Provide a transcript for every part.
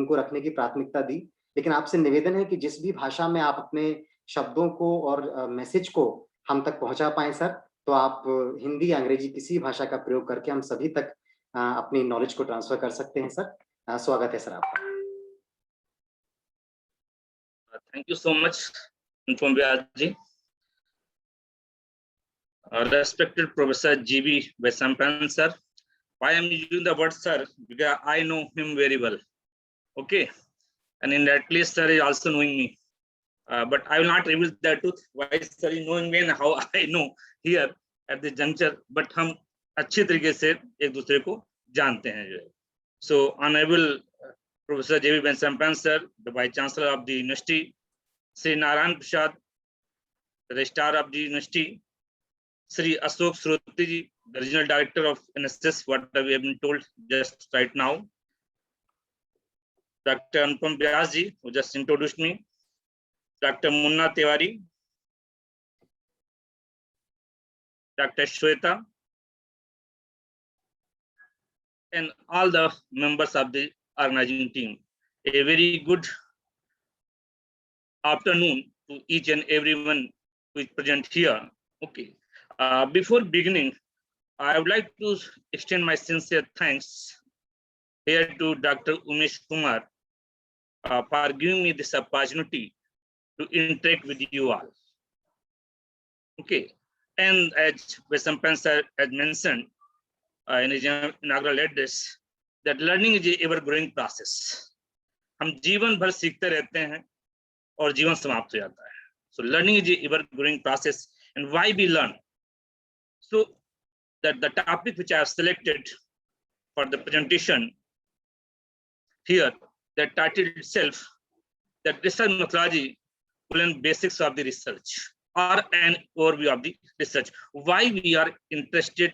उनको रखने की प्राथमिकता दी। लेकिन आपसे निवेदन है कि जिस भी भाषा में आप अपने शब्दों को और मैसेज को हम तक पहुँचा पाएँ सर, तो आप हिंदी या अंग्रेजी किसी भाषा का प्रयोग करके हम सभी तक अपनी नॉलेज को ट्रांसफ़र कर सकते हैं सर। स्वागत है सर आपका। Thank you so much, Anupam Vyas ji. Respected Professor G.B. Vesampan sir. Why I am using the word sir? Because I know him very well. Okay. And in that place, sir is also knowing me. But I will not reveal the truth. Why sir is knowing me and how I know here at this juncture. But हम अच्छे तरीके से एक दूसरे को जानते हैं जो है. So Honorable Professor J.B. Vesampan sir, the Vice Chancellor of the University, Sri Narayan Prasad, the Registrar of the University, Sri Ashok Shroti ji, the Regional Director of NSS, what we have been told just right now, Dr. Anupam Vyas ji, who just introduced me, Dr. Munna Tiwari, Dr. Shweta, and all the members of the organizing team. A very good afternoon to each and everyone who is present here. Okay. Before beginning, I would like to extend my sincere thanks here to Dr. Umesh Kumar for giving me this opportunity to interact with you all. Okay, and as Vesampan sir has mentioned in his inaugural address, that learning is a ever-growing process. हम जीवन भर सीखते रहते हैं और जीवन समाप्त हो जाता है. So learning is a ever-growing process, and why we learn? So that the topic which I have selected for the presentation here, that title itself, that research methodology will learn basics of the research or an overview of the research. Why we are interested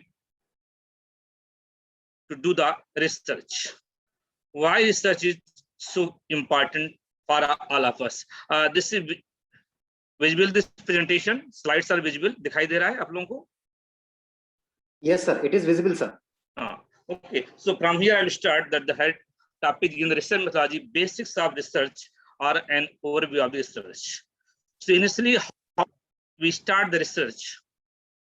to do the research? Why research is so important for all of us? This is visible, this presentation, slides are visible. दिखाई दे रहा है आप लोगों को? Yes, sir. It is visible, sir. Okay. So from here, I will start that the head topic in the research methodology, basics of research or an overview of the research. So initially, how we start the research,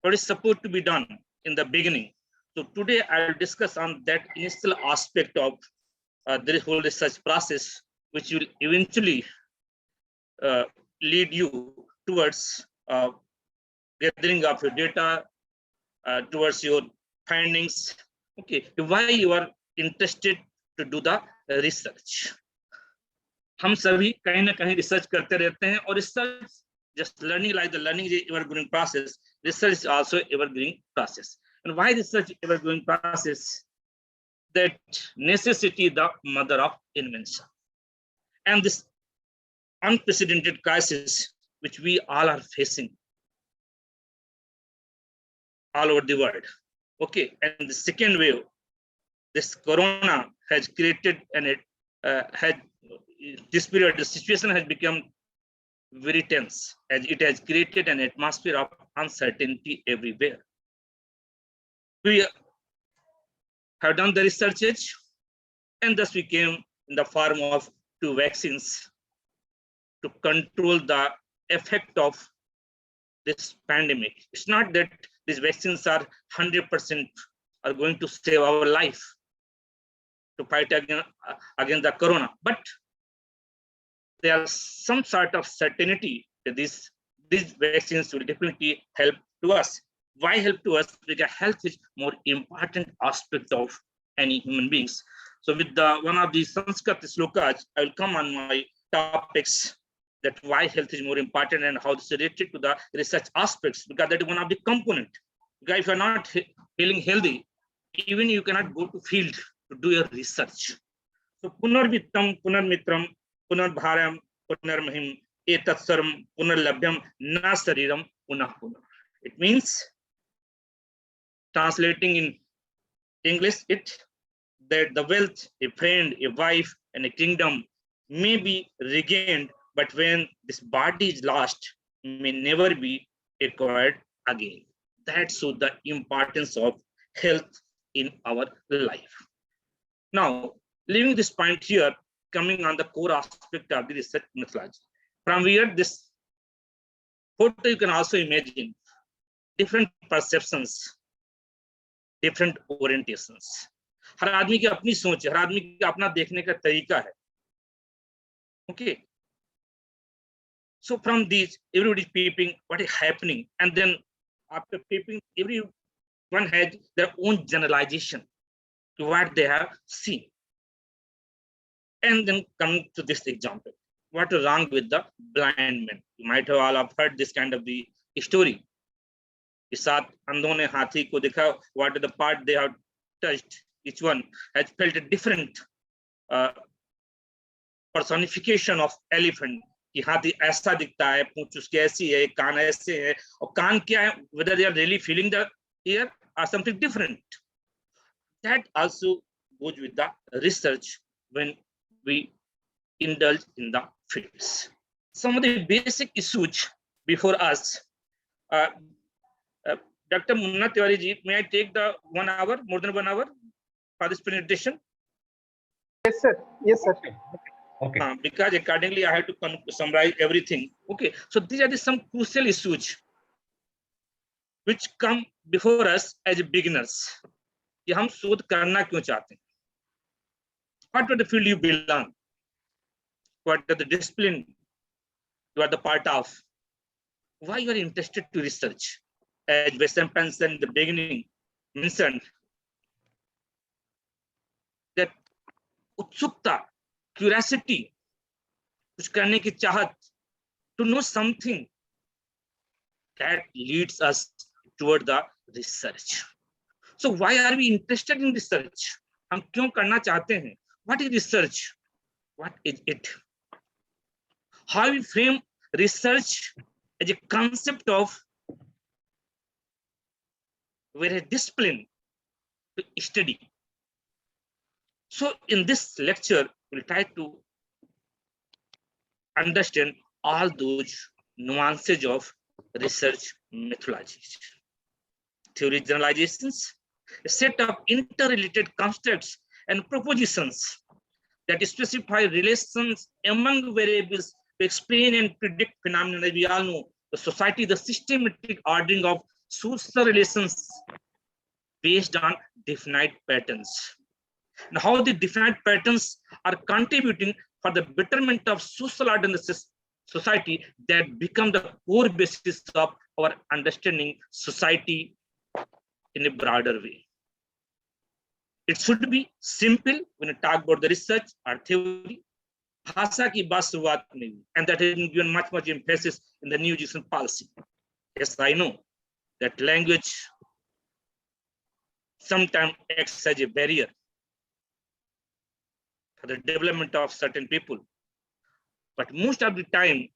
what is supposed to be done in the beginning. So today, I will discuss on that initial aspect of the whole research process, which will eventually lead you towards gathering of your data, towards your findings. Okay, why you are interested to do the research? हम सभी कहीं ना कहीं research करते रहते हैं और research just learning, like the learning is an ever-growing process. Research is also ever-growing process. And why research is ever-growing process? That necessity the mother of invention. And this unprecedented crisis which we all are facing all over the world. Okay, and the second wave, this corona has created and it this period, the situation has become very tense as it has created an atmosphere of uncertainty everywhere. We have done the researches and thus we came in the form of 2 vaccines to control the effect of this pandemic. It's not that these vaccines are 100% are going to save our life to fight against the corona, but there is some sort of certainty that these vaccines will definitely help to us. Why help to us? Because health is more important aspect of any human beings. So with the one of these Sanskrit slokas, I will come on my topics that why health is more important and how this is related to the research aspects, because that is one of the component. Because if you are not feeling healthy, even you cannot go to field to do your research. So punarvittam, punarmitram, punarbharam, punarmahim, etatsarvam, punarlabhyam, na sariram, punah punah. It means, translating in English, it that the wealth, a friend, a wife, and a kingdom may be regained, but when this body is lost, may never be acquired again. That shows the importance of health in our life. Now, leaving this point here, coming on the core aspect of the research methodology. From here, this photo you can also imagine different perceptions, different orientations. हर आदमी की अपनी सोच है, हर आदमी का अपना देखने का तरीका है. Okay. So from these, everybody is peeping what is happening, and then after peeping, everyone has their own generalization to what they have seen. And then come to this example. What is wrong with the blind man? You might have all have heard this kind of the story. इस साथ अंधों ने हाथी को देखा. What are the part they have touched? Each one has felt a different personification of elephant. कि हाथी ऐसा दिखता है, पूंछ उसकी ऐसी है, कान ऐसे है, और कान क्या है, whether they are really feeling the ear or something different. That also goes with the research when we indulge in the fields. Some of the basic issues before us. Dr. Munna Tiwari ji, may I take the 1 hour, more than 1 hour for this presentation? Yes, sir. Yes, sir. Okay. Because accordingly I have to summarize everything. Okay, so these are some crucial issues which come before us as beginners. कि हम शोध करना क्यों चाहते हैं? What are the field you belong? What are the discipline you are the part of? Why you are interested to research? As Weston Penson in the beginning mentioned, that उत्सुकता, curiosity, कुछ करने की चाहत, to know something, that leads us toward the research. So why are we interested in research? हम क्यों करना चाहते हैं? What is research? What is it? How we frame research as a concept of very discipline to study. So in this lecture, we'll try to understand all those nuances of research methodologies. Theory generalizations, a set of interrelated constructs and propositions that specify relations among variables to explain and predict phenomena. We all know the society, the systematic ordering of social relations based on definite patterns. And how the definite patterns are contributing for the betterment of social order in the society, that become the core basis of our understanding society in a broader way. It should be simple when you talk about the research or theory. भाषा की बात शुरुआत में, and that has been given much emphasis in the new education policy. Yes, I know that language sometimes acts as a barrier for the development of certain people. But most of the time,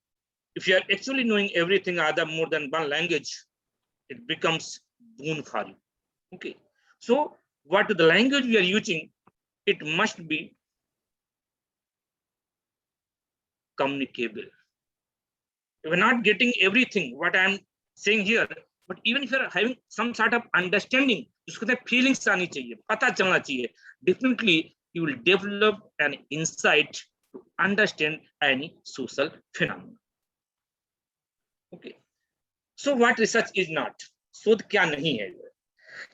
if you are actually knowing everything other more than one language, it becomes boon for you. Okay, so what the language we are using, it must be communicable. If we're not getting everything what I'm saying here, but even if you're having some sort of understanding, उसको feelings आनी चाहिए, पता चलना चाहिए, definitely you will develop an insight to understand any social phenomenon. Okay, so what research is not? शोध क्या नहीं है?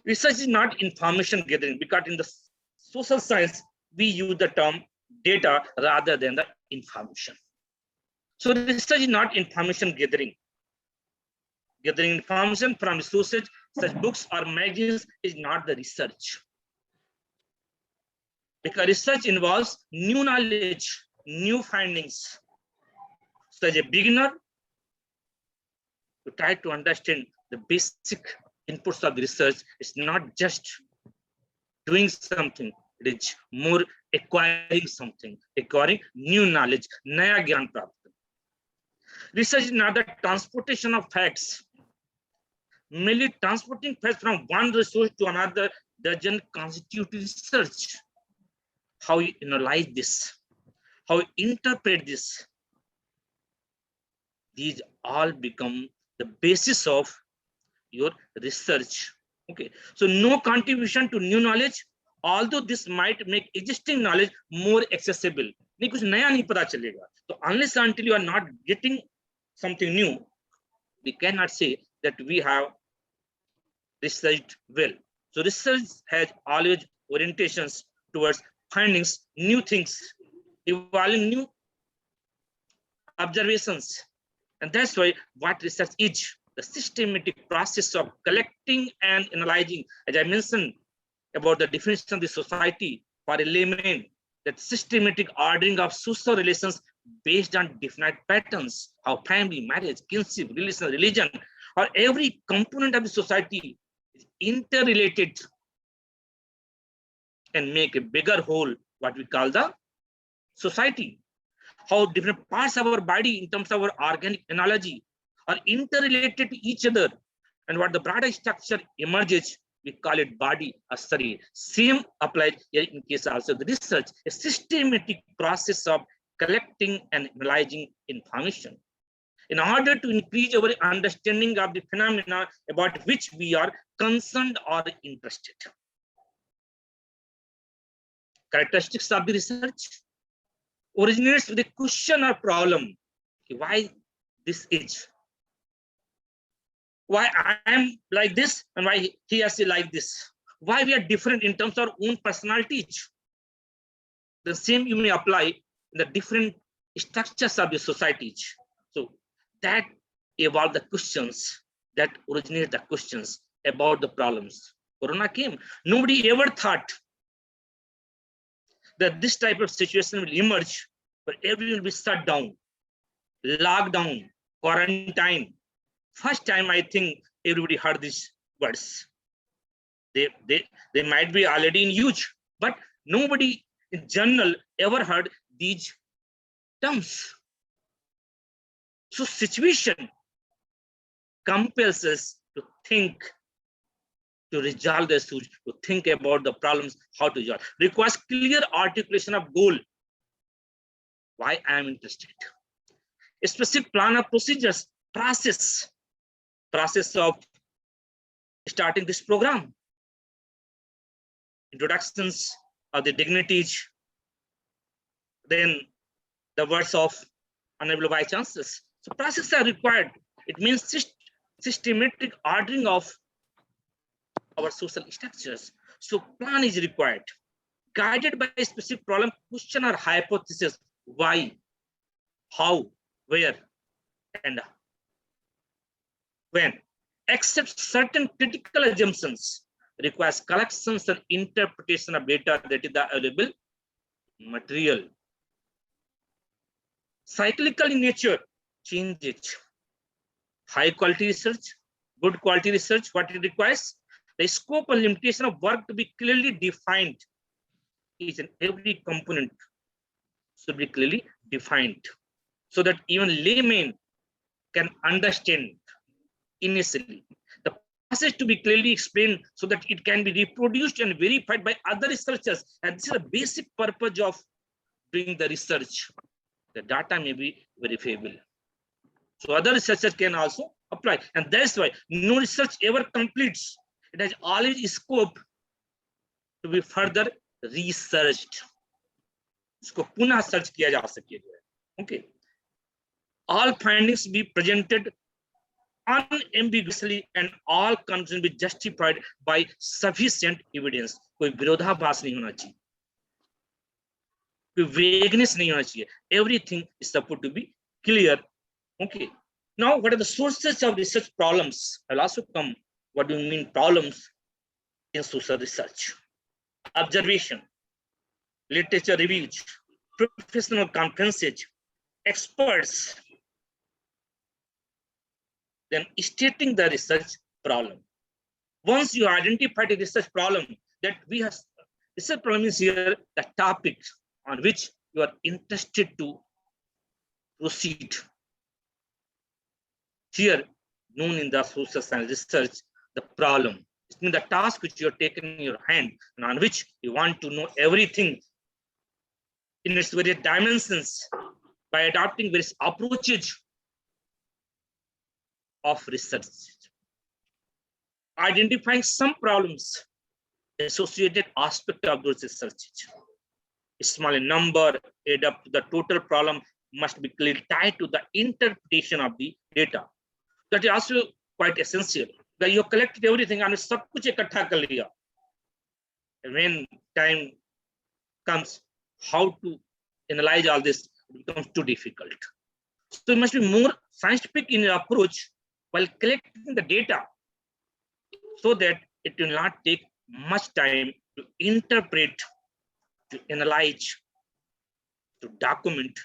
Research is not information gathering, because in the social science we use the term data rather than the information. So research is not information gathering. Gathering information from sources such books or magazines is not the research. Because research involves new knowledge, new findings. So as a beginner, to try to understand the basic inputs of the research, it's not just doing something, it is more acquiring something, acquiring new knowledge, नया ज्ञान प्राप्त. Research is not the transportation of facts. Merely transporting facts from one resource to another doesn't constitute research. How you analyze this, how you interpret this, these all become the basis of your research. Okay, so no contribution to new knowledge although this might make existing knowledge more accessible. नहीं कुछ नया नहीं पता चलेगा. तो unless until you are not getting something new, we cannot say that we have researched well. So research has always orientations towards findings, new things, evaluating new observations. And that's why what research is, the systematic process of collecting and analyzing, as I mentioned about the definition of the society for a layman, that systematic ordering of social relations based on definite patterns, how family, marriage, kinship, religion, or every component of the society is interrelated and make a bigger whole, what we call the society. How different parts of our body in terms of our organic analogy are interrelated to each other, and what the broader structure emerges, we call it body or sorry. Same applies here in case also the research, a systematic process of collecting and analyzing information in order to increase our understanding of the phenomena about which we are concerned or interested. Characteristics of the research originates with a question or problem. Why this is? Why I am like this and why he or she like this? Why we are different in terms of our own personalities? The same you may apply in the different structures of the societies. So that evolve the questions, that originate the questions about the problems. Corona came. Nobody ever thought that this type of situation will emerge, but everyone will be shut down, locked down, quarantine. First time I think everybody heard these words. They might be already in use, but nobody in general ever heard these terms. So situation compels us to think, to resolve the issues, to think about the problems, how to resolve. Requires clear articulation of goal. Why I am interested. A specific plan of procedures, process of starting this program. Introductions of the dignities, then the words of honorable vice chancellors. So processes are required. It means systematic ordering of our social structures. So plan is required, guided by a specific problem, question or hypothesis. Why, how, where, and when. Accept certain critical assumptions, requires collections and interpretation of data that is the available material. Cyclical in nature, change it. High quality research, good quality research, what it requires? The scope and limitation of work to be clearly defined. Each and every component should be clearly defined so that even laymen can understand initially. The process to be clearly explained so that it can be reproduced and verified by other researchers. And this is the basic purpose of doing the research. The data may be verifiable. So other researchers can also apply. And that's why no research ever completes. It has always scope to be further researched. इसको पुनः search किया जा सके. Okay. All findings be presented unambiguously and all conclusions be justified by sufficient evidence. कोई विरोधाभास नहीं होना चाहिए, कोई vagueness नहीं होना चाहिए. Everything is supposed to be clear. Okay. Now, what are the sources of research problems? I'll also come. What do you mean problems in social research? Observation, literature reviews, professional conferences, experts. Then stating the research problem. Once you identify the research problem, that we have research problem is here the topic on which you are interested to proceed. Here, known in the social science research, the problem. It means the task which you are taking in your hand and on which you want to know everything in its various dimensions by adopting various approaches of research. Identifying some problems associated aspect of those researches. A small number add up to the total problem must be clearly tied to the interpretation of the data. That is also quite essential. That you have collected everything and सब कुछ इकट्ठा कर लिया. When time comes, how to analyze all this becomes too difficult. So you must be more scientific in your approach while collecting the data, so that it will not take much time to interpret, to analyze, to document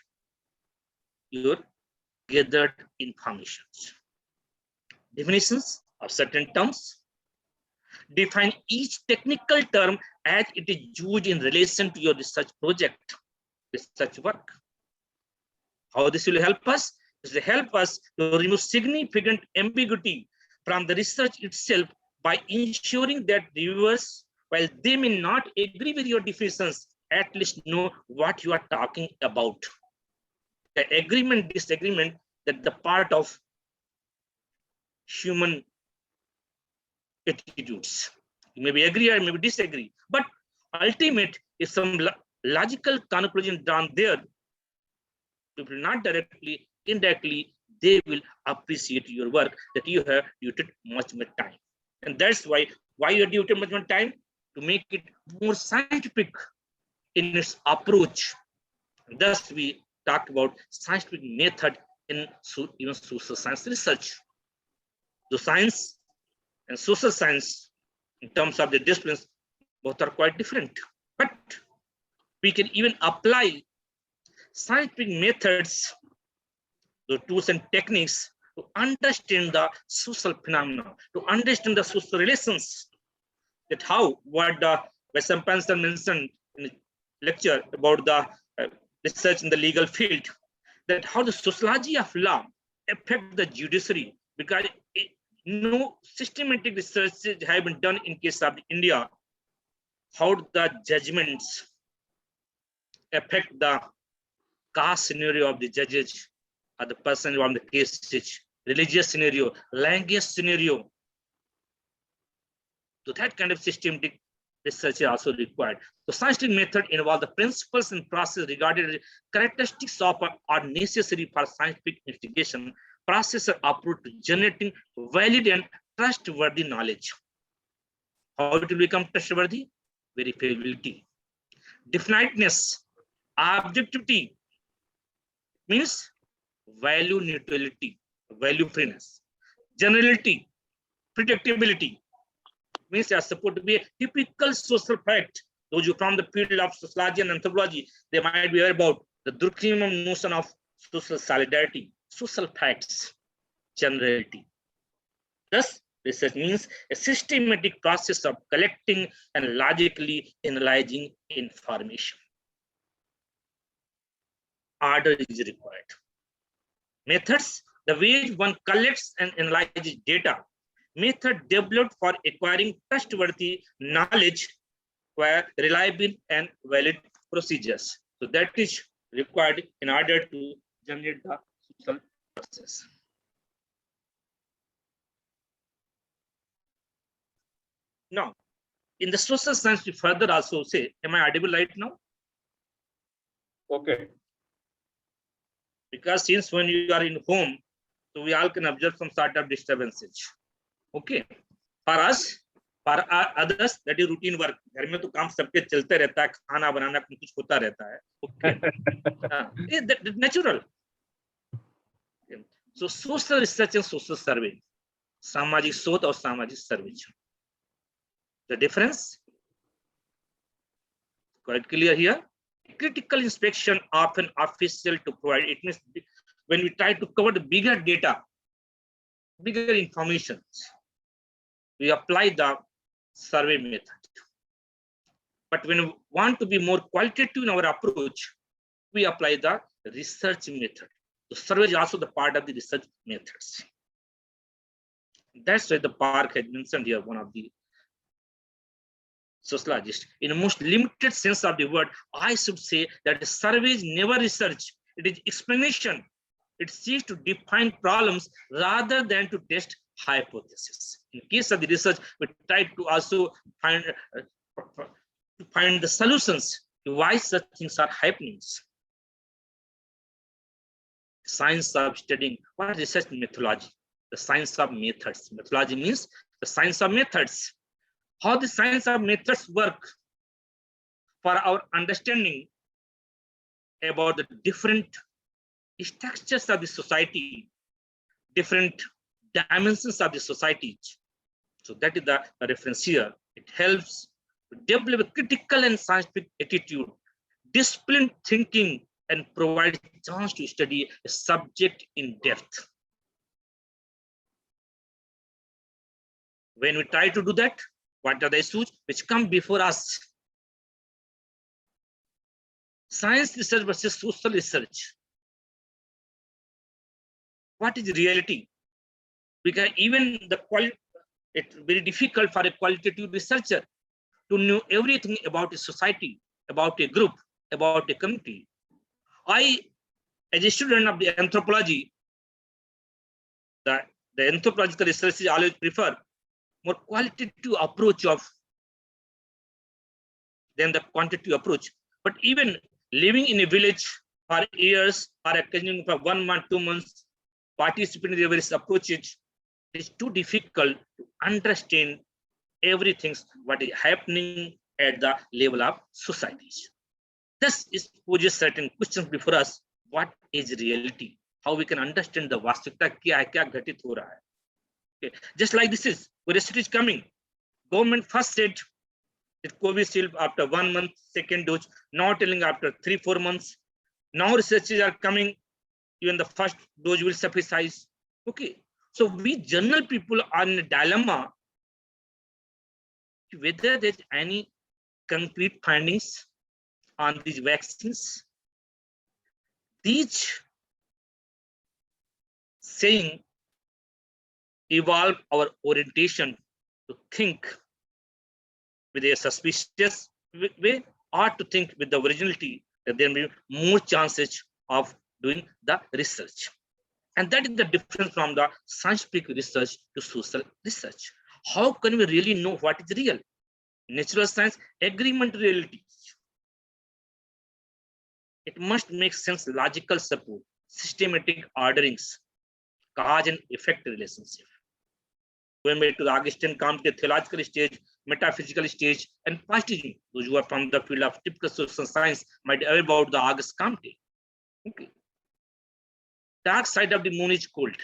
your gathered informations. Definitions of certain terms. Define each technical term as it is used in relation to your research project, research work. How this will help us? This will help us to remove significant ambiguity from the research itself by ensuring that reviewers, while they may not agree with your definitions, at least know what you are talking about. The agreement, disagreement, that the part of human attitudes. You maybe agree or maybe disagree, but ultimate is some logical conclusion down there. People not directly, indirectly, they will appreciate your work that you have devoted much more time. And that's why you have devoted much more time, to make it more scientific in its approach. And thus we talk about scientific method in even social science research. The science and social science, in terms of the disciplines, both are quite different. But we can even apply scientific methods, the tools and techniques, to understand the social phenomena, to understand the social relations. That how, what Wessam Spencer mentioned in the lecture about the research in the legal field, that how the sociology of law affect the judiciary, because no systematic research have been done in case of India, how the judgments affect the caste scenario of the judges or the person on the case, religious scenario, language scenario. So that kind of systematic research is also required. The scientific method involves the principles and process regarding the characteristics of are necessary for scientific investigation. Process are approved to generating valid and trustworthy knowledge. How it will become trustworthy? Verifiability. Definiteness, objectivity, means value neutrality, value freeness. Generality, predictability, means they are supposed to be a typical social fact. Those who from the field of sociology and anthropology, they might be aware about the Durkheim notion of social solidarity, social facts, generality. Thus, research means a systematic process of collecting and logically analyzing information. Order is required. Methods, the way one collects and analyzes data. Method developed for acquiring trustworthy knowledge were reliable and valid procedures. So that is required in order to generate the social process. Now, in the social science, we further also say, am I audible right now? Okay. Because since when you are in home, so we all can observe some sort of disturbances. Okay. For us, for others, that is routine work. घर में तो काम सबके चलते रहता है, खाना बनाना कुछ होता रहता है. Okay. That's natural. So social research and social survey, सामाजिक शोध और सामाजिक सर्वेक्षण. The difference quite clear here. Critical inspection often official to provide. It means when we try to cover the bigger data, bigger information, we apply the survey method. But when we want to be more qualitative in our approach, we apply the research method. The survey is also the part of the research methods. That's why the Park had mentioned here, one of the sociologists. In the most limited sense of the word, I should say that the survey is never research. It is explanation. It seeks to define problems rather than to test hypotheses. In case of the research, we try to also find to find the solutions to why such things are happening. Science of studying what is research methodology, the science of methods. Methodology means the science of methods. How the science of methods work for our understanding about the different structures of the society, different dimensions of the society. So that is the reference here. It helps to develop a critical and scientific attitude, disciplined thinking, and provide a chance to study a subject in depth. When we try to do that, what are the issues which come before us? Science research versus social research. What is reality? Because even it's very difficult for a qualitative researcher to know everything about a society, about a group, about a community. I, as a student of the anthropology, the anthropological research always prefer more qualitative approach than the quantitative approach. But even living in a village for years or occasionally for 1 month, 2 months, participating in various approaches, it's too difficult to understand everything what is happening at the level of societies. This poses certain questions before us. What is reality? How we can understand the vastikta kya hai, kya ghatit ho raha hai. Okay. Just like this is, where research is coming. Government first said that Covishield after 1 month, second dose, now telling after 3-4 months. Now researches are coming, even the first dose will suffice. Okay. So we general people are in a dilemma whether there's any concrete findings on these vaccines. These saying evolve our orientation to think with a suspicious way or to think with the originality that there may be more chances of doing the research. And that is the difference from the scientific research to social research. How can we really know what is real? Natural science, agreement reality. It must make sense, logical support, systematic orderings, cause and effect relationship. Going back to the Augustine Comte theological stage, metaphysical stage, and positivism. Those who are from the field of typical social science might be aware about the Auguste Comte. Okay. Dark side of the moon is cold.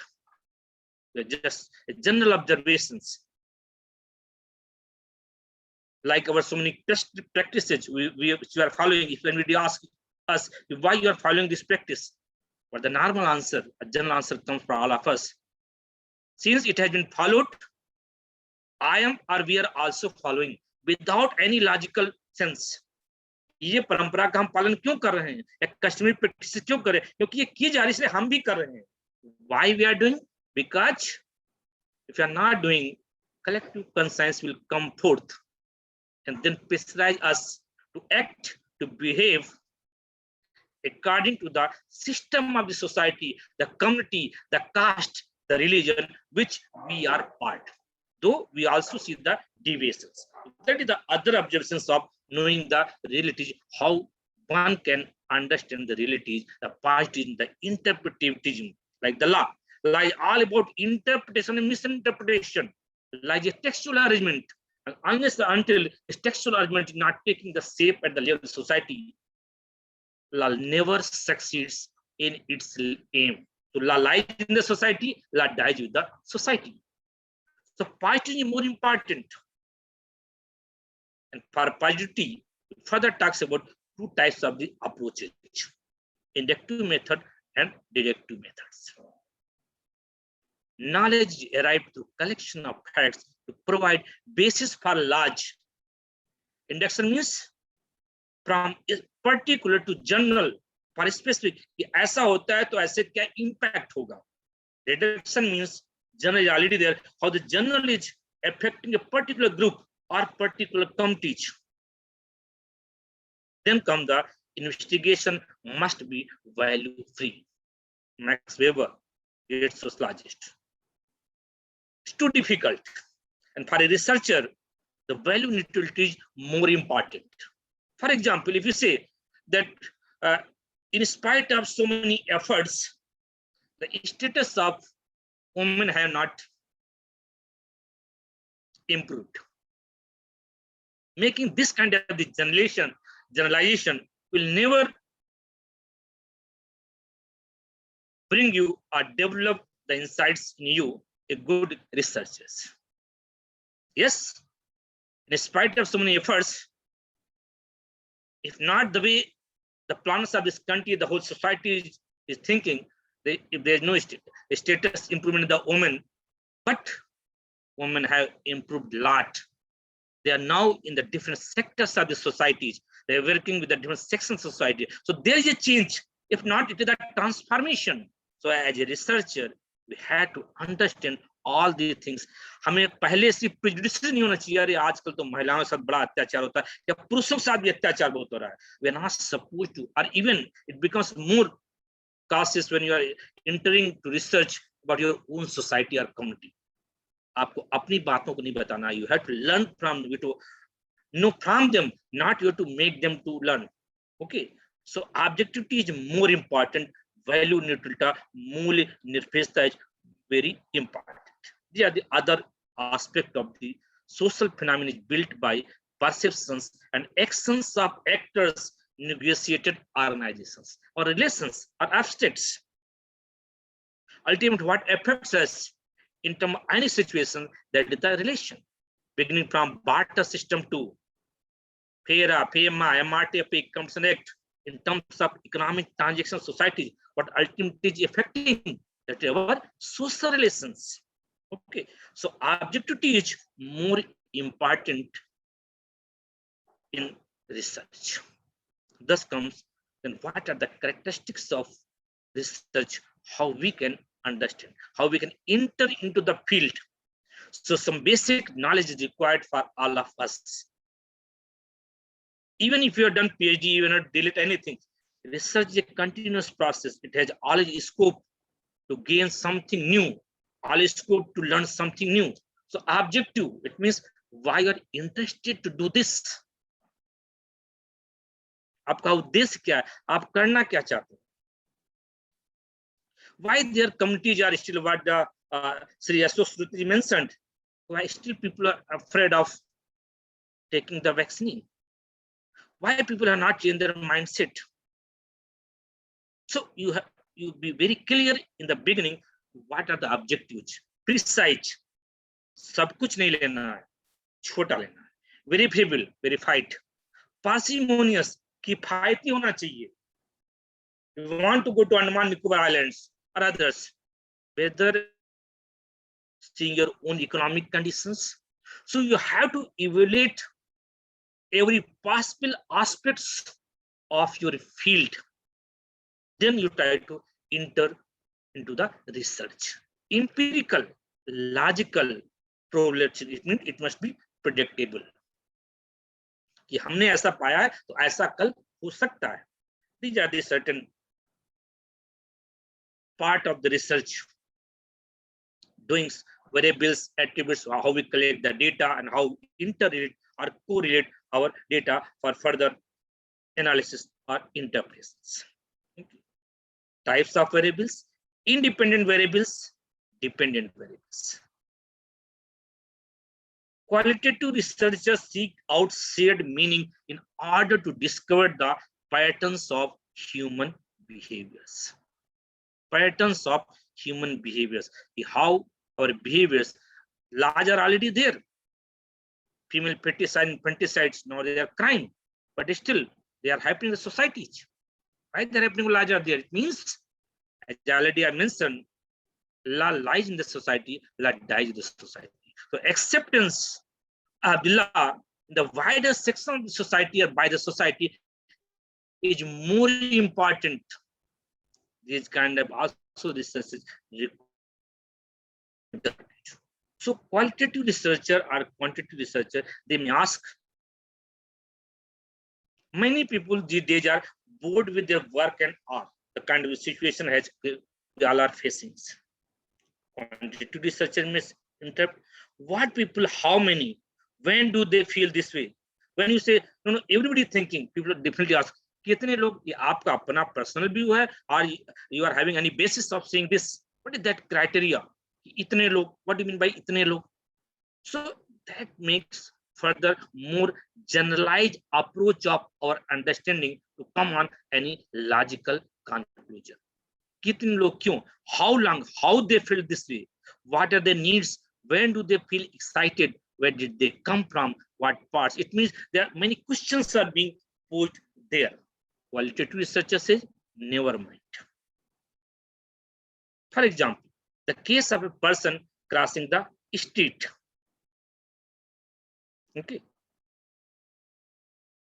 They're just general observations. Like our so many practices we are following. If anybody asks us why you are following this practice, but the normal answer, a general answer comes for all of us. Since it has been followed, I am or we are also following without any logical sense. ये परंपरा का हम पालन क्यों कर रहे हैं? एक कस्टमरी प्रैक्टिस क्यों कर रहे हैं? क्योंकि ये की जा रही है इसलिए हम भी कर रहे हैं. Why we are doing? Because if you are not doing, collective conscience will come forth and then pressurize us to act, to behave according to the system of the society, the community, the caste, the religion which we are part. Though we also see the deviations. That is the other observations of knowing the realities, how one can understand the realities, the positivism, the interpretivism, like the law, lies all about interpretation and misinterpretation, like a textual arrangement. And unless until this textual arrangement is not taking the shape at the level of the society, law never succeeds in its aim. So law lies in the society, law dies with the society. So positivism is more important. And for positivity, it further talks about two types of the approaches, inductive method and deductive methods. Knowledge is arrived through collection of facts to provide basis for large. Induction means from particular to general, for specific, कि ऐसा होता है तो ऐसे क्या impact होगा. Deduction means general is already there, how the general is affecting a particular group or particular community. Then come the investigation must be value free. Max Weber, great sociologist. It's too difficult. And for a researcher the value neutrality is more important. For example, if you say that in spite of so many efforts, the status of women have not improved. Making this kind of the generalization will never bring you or develop the insights in you, a good researchers. Yes, in spite of so many efforts, if not the way the planners of this country, the whole society is thinking, if there's no status improvement in the women, but women have improved a lot. They are now in the different sectors of the societies. They are working with the different sections of society. So there is a change. If not, it is a transformation. So as a researcher, we had to understand all these things. हमें पहले से prejudice नहीं होना चाहिए, अरे आजकल तो महिलाओं के साथ बड़ा अत्याचार होता है या पुरुषों के साथ भी अत्याचार बहुत हो रहा है. We are not supposed to, or even it becomes more cautious when you are entering to research about your own society or community. आपको अपनी बातों को नहीं बताना. You have to learn from you to know from them, not you to make them to learn. Okay, so objectivity is more important. Value neutrality, मूल्य निरपेक्षता is very important. These are the other aspect of the social phenomenon is built by perceptions and actions of actors, negotiated organizations or relations or abstracts. Ultimately, what affects us in terms of any situation, that is the relation, beginning from barter system to FERA, FEMA, MRTA, Competition Act, in terms of economic transaction society, what ultimately is affecting that our social relations. Okay, so objectivity is more important in research. Thus comes then what are the characteristics of research, how we can understand, how we can enter into the field. So some basic knowledge is required for all of us. Even if you have done PhD, you have not delete anything. Research is a continuous process. It has always scope to gain something new, always scope to learn something new. So objective, it means why you are interested to do this. आपका उद्देश्य क्या है, आप करना क्या चाहते हैं. Why their communities are still what Sri Ashok Shruti mentioned, why still people are afraid of taking the vaccine, why people have not changed their mindset. So you be very clear in the beginning what are the objectives, precise. सब कुछ नहीं लेना है, छोटा लेना है. Verifiable, verified, parsimonious, किफायती होना चाहिए. If you want to go to Andaman Nicobar Islands or others, whether seeing your own economic conditions, so you have to evaluate every possible aspects of your field. Then you try to enter into the research. Empirical, logical, probability, it means it must be predictable. कि हमने ऐसा पाया है तो ऐसा कल हो सकता है. These are the certain part of the research doings, variables, attributes, how we collect the data and how we interrelate or correlate our data for further analysis or interpretations. Okay. Types of variables, independent variables, dependent variables. Qualitative researchers seek out shared meaning in order to discover the patterns of human behaviors. Patterns of human behaviors, how our behaviors, large are already there. Female feticide and infanticides, now they are crime, but still they are happening in the societies. Right? They're happening large are there. It means, as already I mentioned, law lies in the society, law dies in the society. So acceptance of the law in the wider section of the society or by the society is more important. This kind of also research is required. So qualitative researcher or quantitative researcher, they may ask, many people these days are bored with their work and art, the kind of situation has we all are facing. Quantitative researcher may interpret what people, how many, When do they feel this way? When you say no, everybody thinking, people definitely ask, कितने लोग, ये आपका अपना personal view है, or you are having any basis of saying this? What is that criteria? इतने लोग, what do you mean by इतने लोग? So that makes further more generalized approach of our understanding to come on any logical conclusion. कितने लोग क्यों? How long? How they feel this way? What are their needs? When do they feel excited? Where did they come from? What parts? It means there are many questions are being put there. Qualitative researcher says, never mind. For example, the case of a person crossing the street. Okay.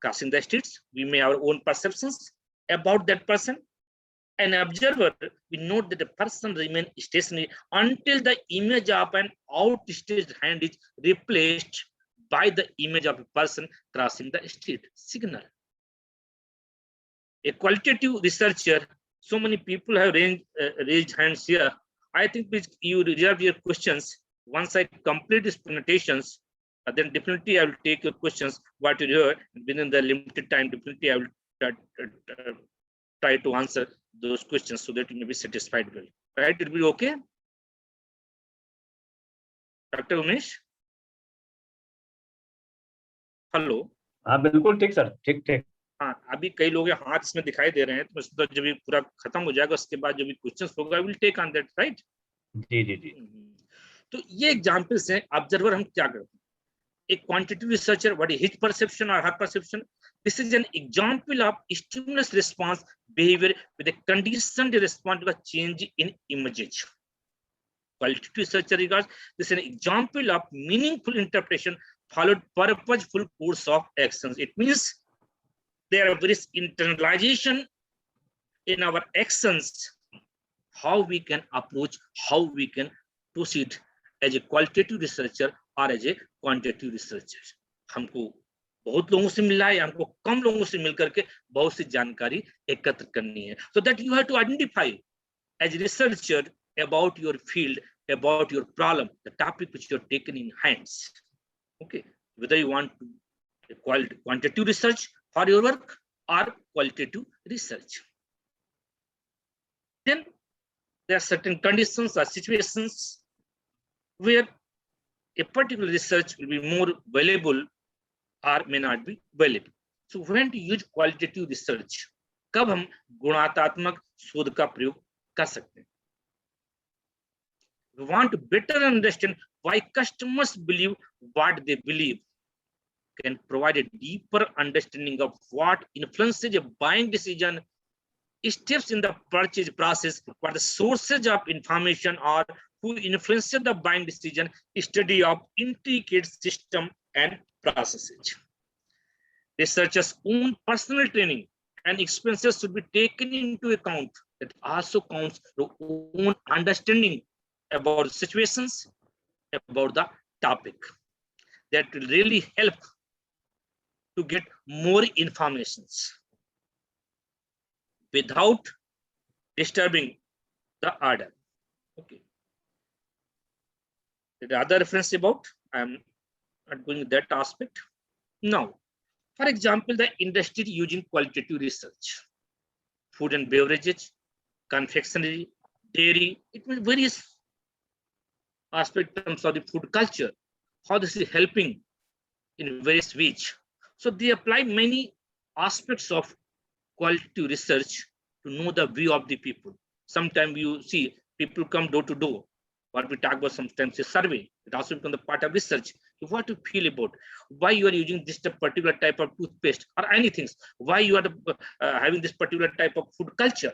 Crossing the streets, we may have our own perceptions about that person. An observer, we note that the person remains stationary until the image of an outstretched hand is replaced by the image of a person crossing the street. Signal. A qualitative researcher, so many people have raised hands here. I think please you reserve your questions. Once I complete these presentations, then definitely I will take your questions, what you heard within the limited time. Definitely I will try to answer those questions so that you may be satisfied with. Right? It will be okay? Dr. Umesh? Hello? हाँ बिल्कुल ठीक sir, ठीक ठीक। हाँ, अभी कई लोग हाथ इसमें दिखाई दे रहे हैं, तो जब ये पूरा खत्म हो जाएगा उसके बाद जो भी क्वेश्चंस होगा will take on that, right? जी जी जी। तो ये एग्जांपल्स हैं। ऑब्जर्वर हम क्या करते हैं? A quantitative researcher, what is his perception or her perception? This is an example of stimulus response behavior with a conditioned response to a change in images. Qualitative researcher regards this is an example of meaningful interpretation followed purposeful course of actions. It means there are various internalization in our actions, how we can approach, how we can proceed as a qualitative researcher और as a quantitative researcher. हमको बहुत लोगों से मिलना है, हमको कम लोगों से मिलकर के बहुत सी जानकारी एकत्र करनी है। So that you have to identify as researcher about your field, about your problem, the topic which you are taken in hands. Okay, whether you want to quantitative research for your work or qualitative research. Then there are certain conditions or situations where a particular research will be more valuable or may not be valuable. So when to use qualitative research? कब हम गुणात्मक शोध का प्रयोग कर सकते हैं? We want to better understand why customers believe what they believe, can provide a deeper understanding of what influences a buying decision, steps in the purchase process, what the sources of information are, who influences the buying decision, study of intricate system and processes. Researchers' own personal training and experiences should be taken into account. That also counts their own understanding about situations, about the topic. That will really help to get more informations without disturbing the order. Okay. The other reference about, I'm not going that aspect. Now, for example, the industry using qualitative research, food and beverages, confectionery, dairy, it means various aspects of the food culture, how this is helping in various ways. So they apply many aspects of qualitative research to know the view of the people. Sometimes you see people come door to door. What we talk about sometimes is survey. It also becomes the part of research. So what you feel about why you are using this particular type of toothpaste or anything, why you are having this particular type of food culture.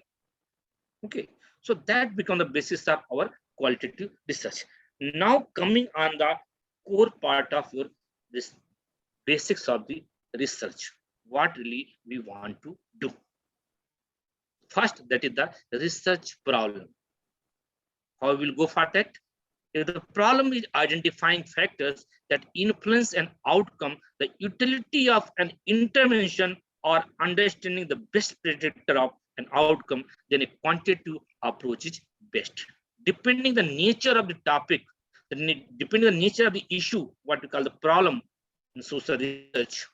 Okay, so that becomes the basis of our qualitative research. Now coming on the core part of your this basics of the research, what really we want to do. First, that is the research problem. How we will go for that? If the problem is identifying factors that influence an outcome, the utility of an intervention or understanding the best predictor of an outcome, then a quantitative approach is best. Depending the nature of the topic, depending on the nature of the issue, what we call the problem, in social research,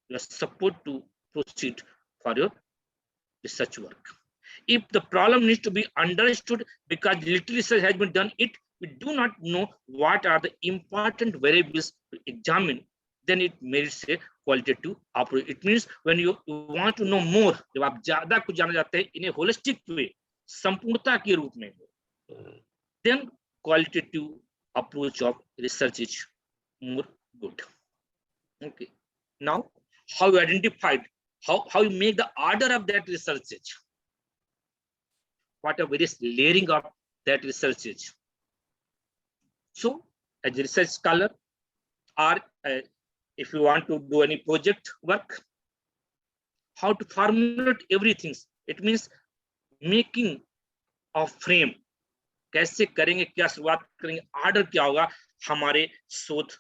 you are supposed to proceed for your research work. If the problem needs to be understood because little research has been done, we do not know what are the important variables to examine, then it merits a qualitative approach. It means when you want to know more, जब आप ज्यादा कुछ जानना चाहते हैं in a holistic way, संपूर्णता के रूप में, then qualitative approach of research is more good. Okay. Now, how you identified, how you make the order of that research is, what are various layering of that research is. So, as a research scholar, or if you want to do any project work, how to formulate everything. It means making of frame. कैसे करेंगे, क्या शुरुआत करेंगे, order क्या होगा हमारे शोध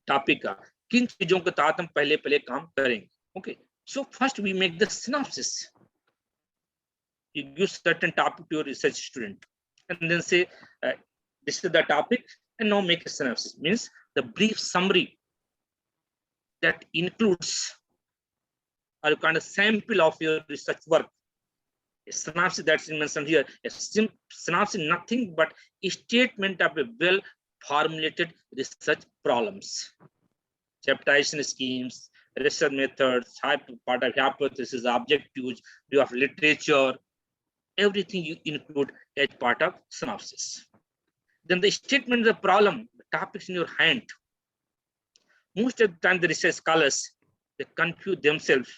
topic का, किन चीजों के तहत हम पहले काम करेंगे. Okay, so first we make the synopsis. You give certain topic to your research student and then say this is the topic, and now make a synopsis. Means the brief summary that includes a kind of sample of your research work. A synopsis that's mentioned here, a synopsis nothing but a statement of a well formulated research problems, chapterization schemes, research methods, part of hypothesis, objectives, view of literature, everything you include as part of synopsis. Then the statement of the problem, the topics in your hand. Most of the time the research scholars, they confuse themselves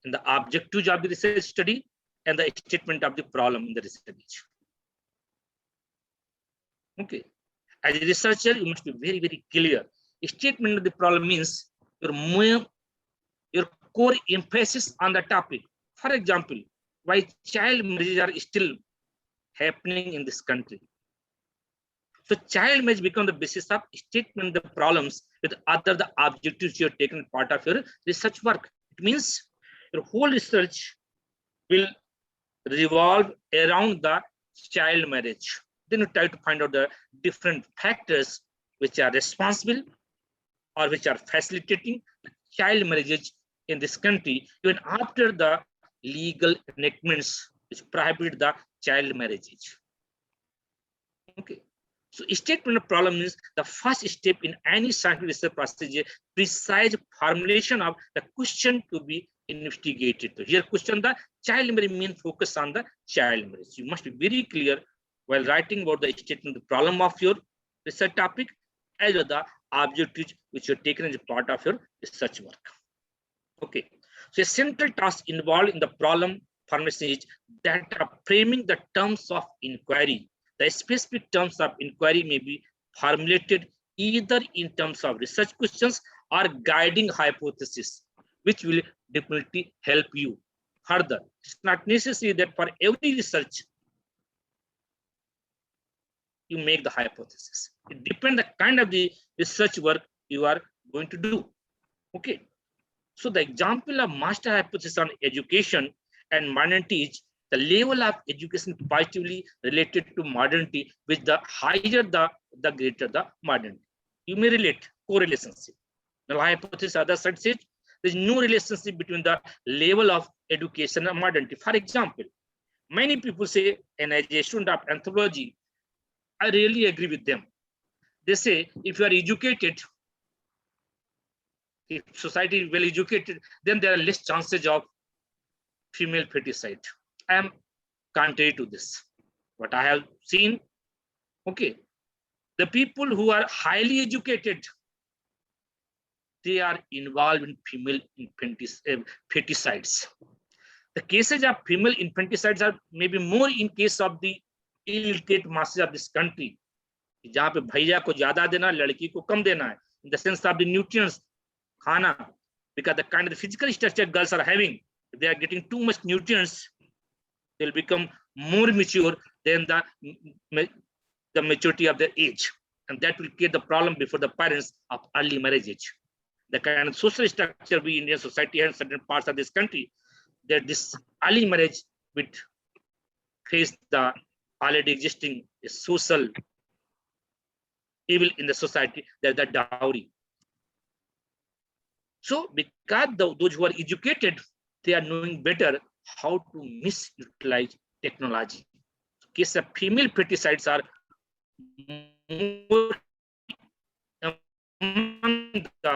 in the objectives of the research study and the statement of the problem in the research. Okay. As a researcher, you must be very, very clear. A statement of the problem means your core emphasis on the topic. For example, why child marriages are still happening in this country. So child marriage become the basis of statement the problems with other the objectives you have taken part of your research work. It means your whole research will revolve around the child marriage. Then you try to find out the different factors which are responsible or which are facilitating child marriages in this country, even after the legal enactments which prohibit the child marriages. Okay. So statement of problem means the first step in any scientific research process is precise formulation of the question to be investigated. So here question the child marriage mean focus on the child marriage. You must be very clear while writing about the statement the problem of your research topic as well as the objectives which you are taken as a part of your research work. Okay. So a central task involved in the problem formulation is that of framing the terms of inquiry. The specific terms of inquiry may be formulated either in terms of research questions or guiding hypothesis, which will definitely help you further. It's not necessary that for every research you make the hypothesis. It depends the kind of the research work you are going to do. Okay. So the example of master hypothesis on education and modernity is the level of education positively related to modernity, which the higher the greater the modernity. You may relate correlationship. The hypothesis other side says there is no relationship between the level of education and modernity. For example, many people say, and as a student of anthropology, I really agree with them. They say if you are educated, if society is well educated, then there are less chances of female feticide. I am contrary to this. What I have seen, okay, the people who are highly educated, they are involved in female infanticides. The cases of female infanticides are maybe more in case of the illiterate masses of this country. जहाँ पे भैया को ज्यादा देना, लड़की को कम देना है. In the sense of the nutrients, khana, because the kind of the physical structure girls are having, if they are getting too much nutrients, they'll become more mature than the maturity of their age, and that will create the problem before the parents of early marriage. The kind of social structure we Indian society has in certain parts of this country, that this early marriage would face the already existing social evil in the society, that's the dowry. So because those who are educated, they are knowing better how to misutilize technology. Case of female pesticides are more among the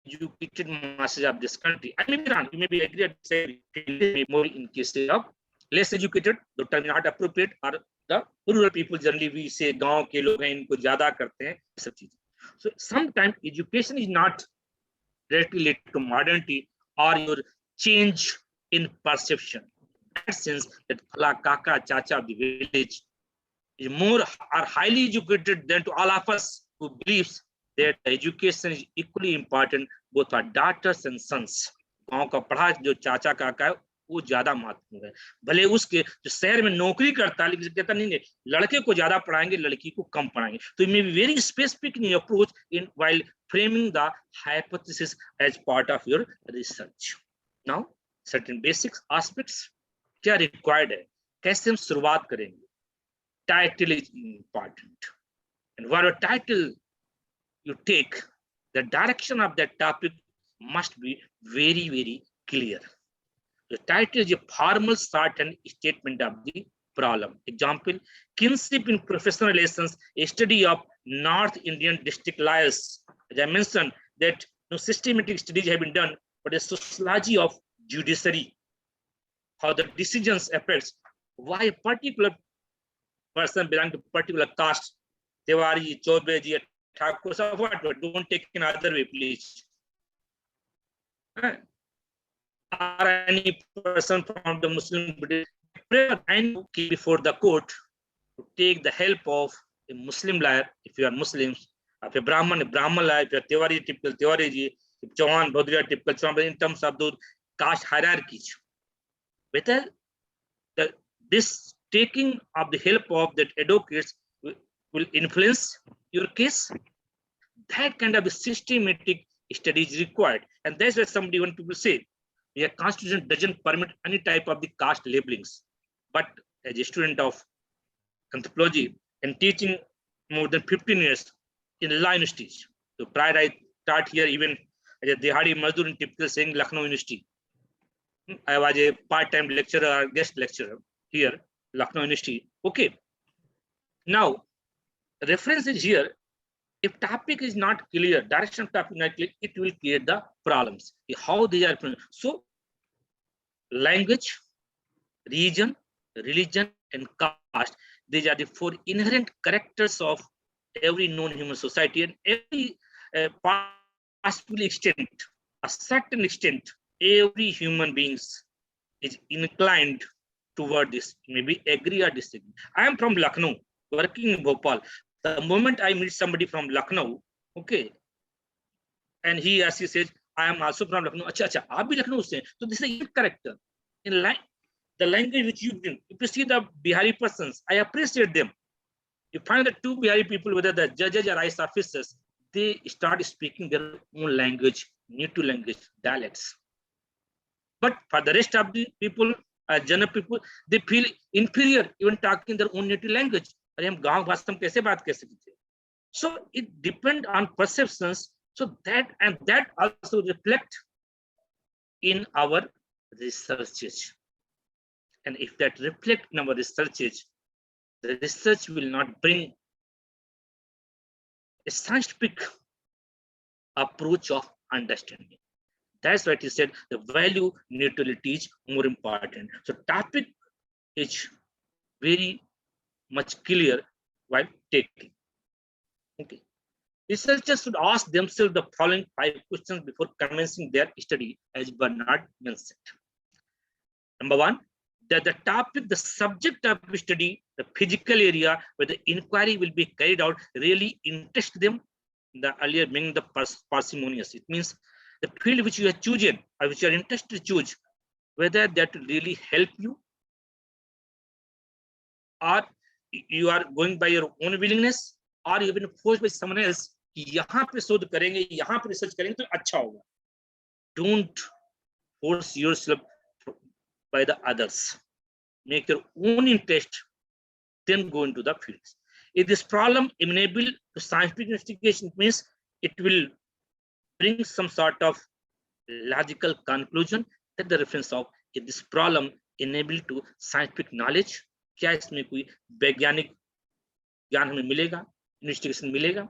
educated masses of this country. I may be wrong, you may be agree or disagree, more in cases of less educated, the term is not appropriate, or the rural people, generally we say गांव के लोग हैं इनको ज्यादा करते हैं सब चीजें. So sometimes education is not directly related to modernity or your change in perception. In that sense, that kaka chacha of the village is more are highly educated than to all of us who believes that education is equally important both for daughters and sons. गांव का पढ़ा जो चाचा काका है वो ज्यादा महत्वपूर्ण है. भले उसके जो शहर में नौकरी करता है लेकिन कहता नहीं लड़के को ज्यादा पढ़ाएंगे लड़की को कम पढ़ाएंगे. तो you may be very specific in your approach in while framing the hypothesis as part of your research. Now certain basic aspects क्या required है, कैसे हम शुरुआत करेंगे. Title is important, and whatever title you take, the direction of that topic must be very, very clear. The title is a formal start and statement of the problem. Example, kinship in professional relations, a study of North Indian district lawyers. As I mentioned that no systematic studies have been done, but a sociology of judiciary, how the decisions affects why a particular person belong to particular caste, Tiwari, Chaubeji, Thakur, so what? Don't take in other way, please. Or any person from the Muslim and before the court to take the help of a Muslim lawyer, if you are Muslims, if a Brahman lawyer, if you are Tiwari, typical Tiwari, if Chauhan, Bhodria, typical Chauhan, in terms of those caste hierarchies. Whether this taking of the help of that advocates will influence your case, that kind of a systematic study is required. And that's why somebody, when people say, your constitution doesn't permit any type of the caste labelings. But as a student of anthropology and teaching more than 15 years in law universities, so prior I taught here even as a Dehadi Mazdoor in typical saying Lucknow University. I was a part-time lecturer or guest lecturer here, Lucknow University. Okay. Now, reference is here. If topic is not clear, direction of topic not clear, it will create the problems. How they are. So, language, region, religion, and caste, these are the four inherent characters of every known human society, and every possible extent, a certain extent, every human beings is inclined toward this. Maybe agree or disagree. I am from Lucknow, working in Bhopal. The moment I meet somebody from Lucknow, okay, and he or she says, I am also from Lucknow. Acha, acha, aap bhi Lucknow se. So this is a character. In the language which you bring, if you see the Bihari persons, I appreciate them. You find the two Bihari people, whether the judges or IAS officers, they start speaking their own language, native language, dialects. But for the rest of the people, general people, they feel inferior even talking their own native language. So it depends on perceptions. So that also reflect in our researches. And if that reflect in our researches, the research will not bring a scientific approach of understanding. That's why he said the value neutrality is more important. So topic is very much clear while taking. Okay. Researchers should ask themselves the following 5 questions before commencing their study, as Bernard mentioned. Number 1, that the topic, the subject of study, the physical area where the inquiry will be carried out really interest them. The earlier being the parsimonious. It means the field which you have chosen or which you are interested to choose, whether that will really help you or you are going by your own willingness or you have been forced by someone else. यहाँ पे शोध करेंगे, यहाँ पे research करेंगे तो अच्छा होगा. Don't force yourself by the others. Make your own interest, then go into the fields. If this problem amenable to scientific investigation, it means it will bring some sort of logical conclusion that the reference of if this problem enable to scientific knowledge, क्या इसमें कोई वैज्ञानिक ज्ञान हमें मिलेगा, investigation मिलेगा?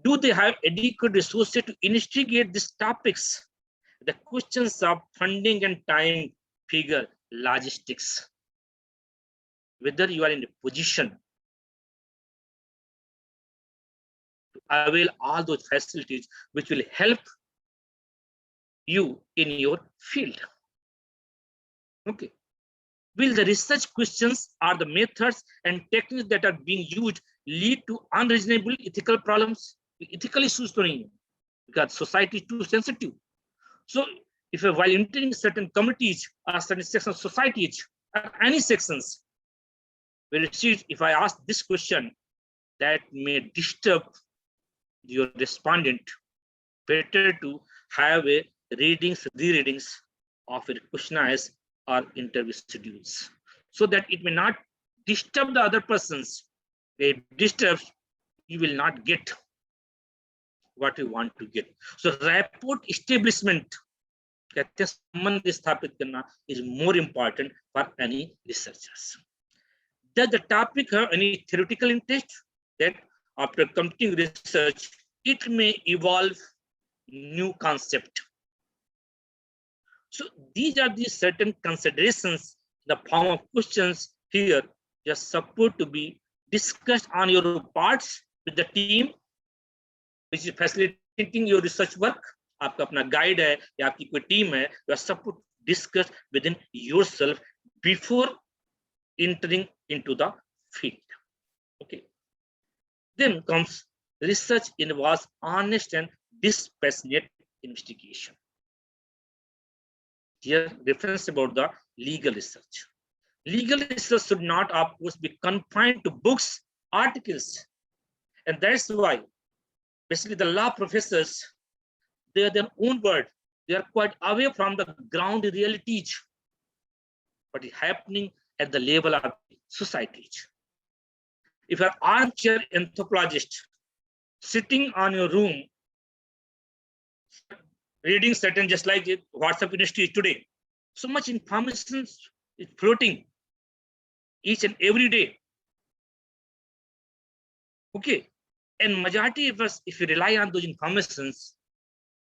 Do they have adequate resources to investigate these topics? The questions of funding and time figure logistics. Whether you are in a position to avail all those facilities which will help you in your field. Okay. Will the research questions or the methods and techniques that are being used lead to unreasonable ethical problems? Ethical issues because society is too sensitive. So if while entering certain committees or certain sections of societies or any sections, if I ask this question that may disturb your respondent, better to have a re-readings of a questionnaires or interview schedules, so that it may not disturb the other persons. If it disturbs, you will not get what you want to get. So rapport establishment is more important for any researchers. Does the topic have any theoretical interest that after completing research, it may evolve new concept? So these are the certain considerations, the form of questions here just supposed to be discussed on your parts with the team which is facilitating your research work. आपका अपना guide है या आपकी कोई team है, you are supposed to discuss within yourself before entering into the field. Okay. Then comes research involves honest and dispassionate investigation. Here reference about the legal research. Legal research should not, of course, be confined to books, articles, and that's why basically the law professors, they are their own word. They are quite away from the ground realities, what is happening at the level of societies. If you're an armchair anthropologist sitting on your room, reading certain, just like WhatsApp industry is today, so much information is floating each and every day. Okay, and majority of us, if you rely on those informations,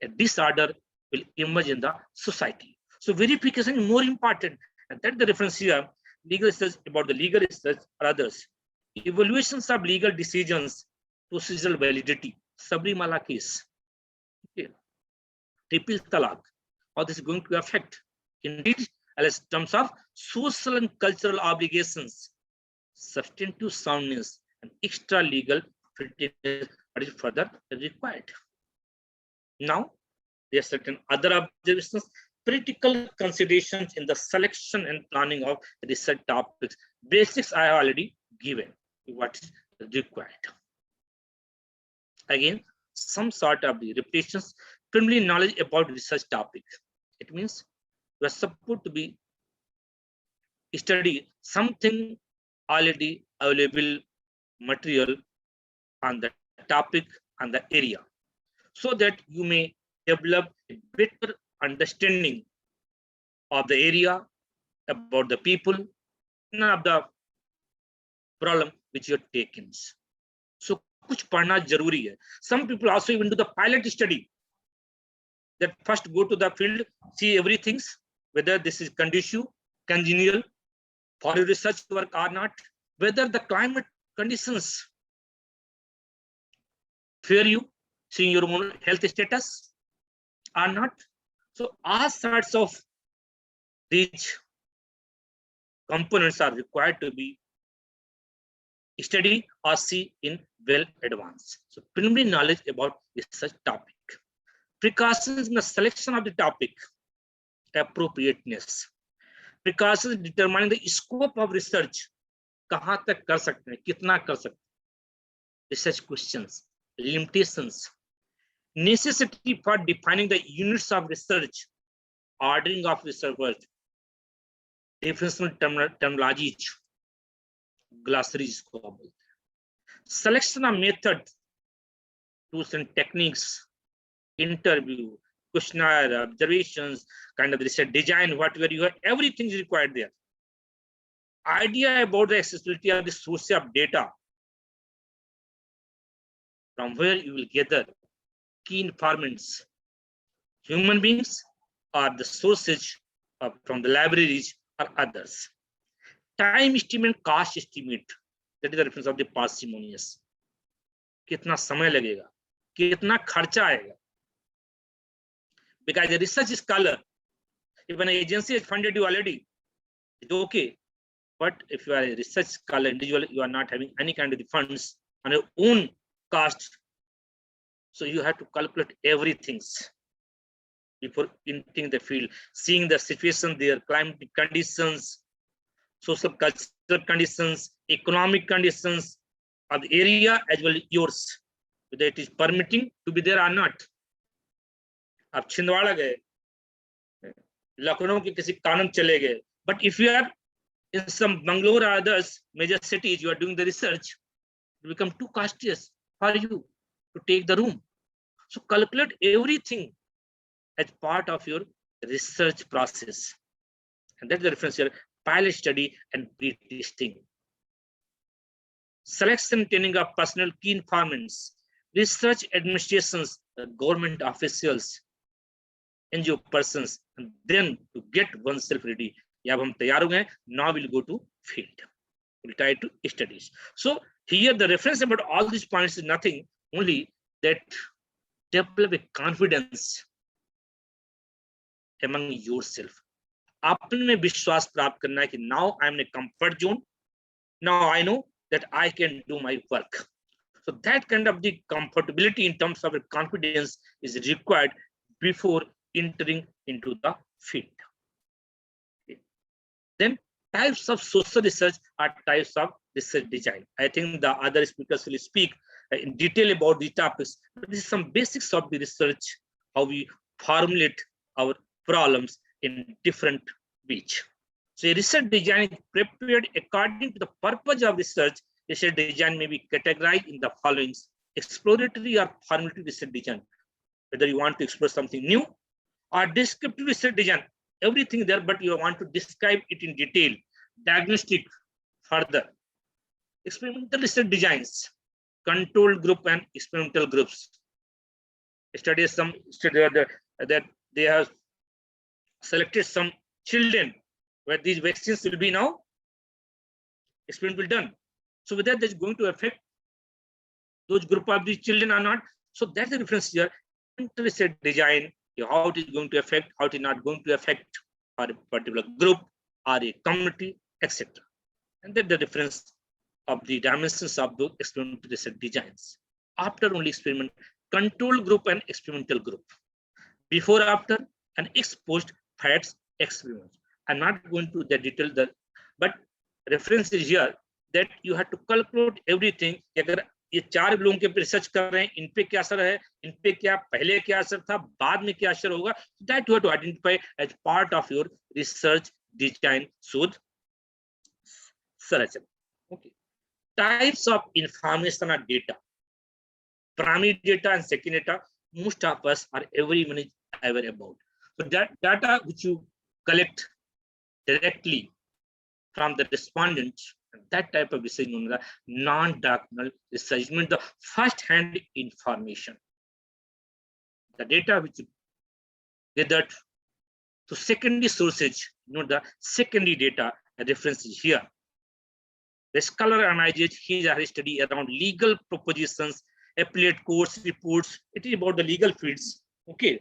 a disorder will emerge in the society. So verification is more important, and that's the reference here. Legal research about the legal research or others. Evaluations of legal decisions, procedural validity, Sabrimala case, okay. Triple talaq, how this is going to affect indeed as terms of social and cultural obligations, substantive soundness, and extra legal fitness what is further required. Now, there are certain other observations, critical considerations in the selection and planning of research topics. Basics I have already given what is required. Again, some sort of the repetitions, primarily knowledge about research topic. It means we are supposed to be study something already available material on the topic and the area, so that you may develop a better understanding of the area, about the people, and of the problem which you're taking. So kuch padna jaruri hai. Some people also even do the pilot study, that first go to the field, see everything, whether this is conducive, congenial for your research work or not, whether the climate conditions favor you, seeing your own health status or not. So all sorts of these components are required to be studied or see in well advance. So preliminary knowledge about research topic. Precautions in the selection of the topic, appropriateness. Precautions determining the scope of research, कहाँ तक कर सकते हैं, कितना कर सकते हैं. Research questions, limitations. Necessity for defining the units of research, ordering of research work, different terminologies, glossaries को बोलते हैं. selection of method, tools and techniques, interview, questionnaire, observations, kind of research design, whatever you have, everything is required there. Idea about the accessibility of the source of data, from where you will gather key informants, human beings or the sources from the libraries or others. Time estimate, cost estimate, that is the reference of the parsimonious. कितना समय लगेगा, कितना खर्चा आएगा? Because a research scholar, if an agency has funded you already, it's okay. But if you are a research scholar individual, you are not having any kind of the funds on your own cost, so you have to calculate everything before entering the field, seeing the situation there, climatic conditions, social cultural conditions, economic conditions of the area as well as yours, whether it is permitting to be there or not. आप छिंदवाड़ा गए, लखनऊ के किसी कानून चले गए, but if you are in some Bangalore or others major cities, you are doing the research, it become too costly for you to take the room. So calculate everything as part of your research process, and that's the difference here: pilot study and pre-testing. Selection training of personal key informants, research administrations, government officials, NGO persons, and then to get oneself ready. Yeah, हम तैयार हो गए. Now we'll go to field. We'll try to studies. So here the reference about all these points is nothing, only that develop a confidence among yourself. अपने में विश्वास प्राप्त करना है कि now I am in a comfort zone. Now I know that I can do my work. So that kind of the comfortability in terms of confidence is required before entering into the field. Okay. Then types of social research are types of research design. I think the other speakers will speak in detail about the topics, but this is some basics of the research, how we formulate our problems in different ways. So a research design is prepared according to the purpose of research. Research design may be categorized in the following: exploratory or formative research design, whether you want to explore something new, or descriptive research design, everything there, but you want to describe it in detail, diagnostic further. Experimental research designs, controlled group and experimental groups. Studies some that they have selected some children where these vaccines will be now experiment will done. So whether that's going to affect those group of these children or not. So that's the difference here. Research design, how it is going to affect, how it is not going to affect a particular group or a community, etc. And that's the difference of the dimensions of those experimental research designs. After only experiment, control group and experimental group. Before, after, and exposed facts experiments. I'm not going to the detail, but reference is here that you have to calculate everything. अगर ये चार लोगों के research कर रहे हैं, इन पे क्या असर है, इन पे क्या पहले क्या असर था, बाद में क्या असर होगा, that you have to identify as part of your research design शोध संरचना. Okay. Types of information or data, primary data and secondary data, most of us are everyone is aware about. So that data which you collect directly from the respondents, that type of research known as non-doctrinal research, means the first-hand information. The data which you gathered to secondary sources, the secondary data references here. The scholar analyzes his or her study around legal propositions, appellate courts, reports. It is about the legal fields, okay.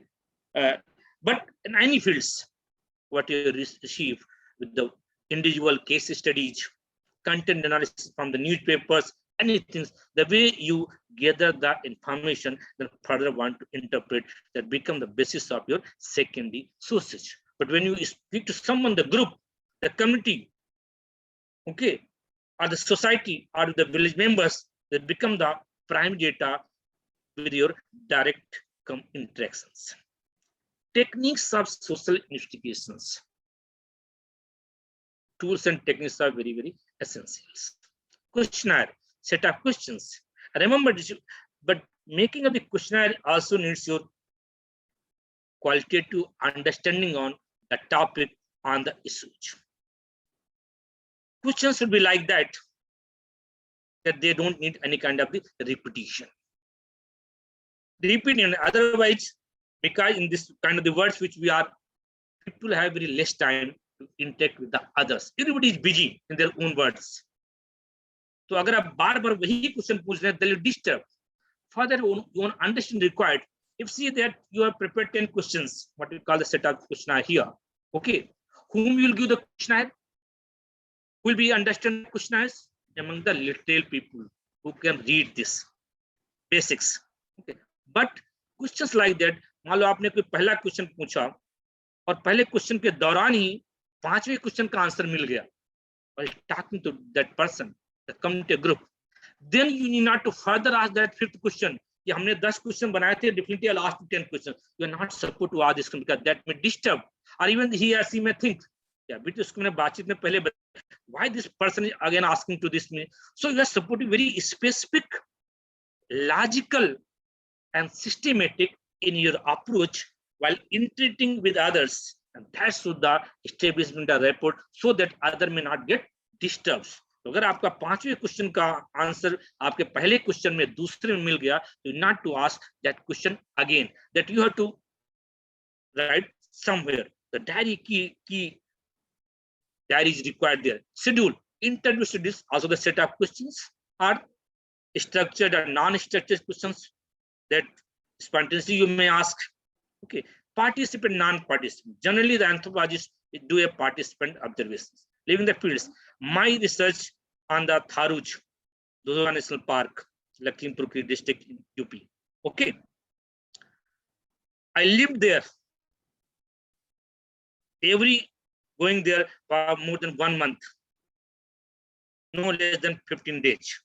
But in any fields, what you receive with the individual case studies, content analysis from the newspapers, anything, the way you gather the information, then further want to interpret, that become the basis of your secondary sources. But when you speak to someone, the group, the community, okay, or the society, or the village members, they become the prime data with your direct interactions. Techniques of social investigations. Tools and techniques are very, very essential. Questionnaire. set of questions. Remember this, but making of the questionnaire also needs your qualitative understanding on the topic on the issues. Questions should be like that they don't need any kind of the repetition. Repeating, otherwise, because in this kind of the words which we are, people have very less time to interact with the others. Everybody is busy in their own words. तो अगर आप बार-बार वही question पूछ रहे हैं, they'll disturb. Further, one understanding required. If see that you have prepared 10 questions, what we call the set of questionnaire here. Okay, whom you will give the questionnaire? Will be understand questionnaires among the literal people who can read this basics. Okay, but questions like that, मान लो आपने कोई पहला question पूछा और पहले question के दौरान ही पांचवें क्वेश्चन का आंसर मिल गया, while talking to that person, the community group, then you need not to further ask that fifth question. कि हमने 10 क्वेश्चन बनाए थे, definitely I'll ask 10 questions. You are not supposed to ask this question because that may disturb, or even he or she may think, yeah, बेटे उसको मैंने बातचीत में पहले why this person is again asking to this me. So you are supposed to be very specific, logical, and systematic in your approach while interacting with others, and that's so the establishment of rapport so that other may not get disturbed. तो अगर आपका पांचवें question का answer आपके पहले question में दूसरे में मिल गया, तो not to ask that question again, that you have to write somewhere. The diary diary is required there. Schedule interview studies, also the set of questions are structured or non-structured questions that spontaneously you may ask. Okay, participant, non-participant. Generally, the anthropologists do a participant observations. Leaving the fields, my research on the Tharuj Dudhwa National Park, Lakhimpur Kheri district in UP. Okay, I lived there. Going there for more than 1 month, no less than 15 days.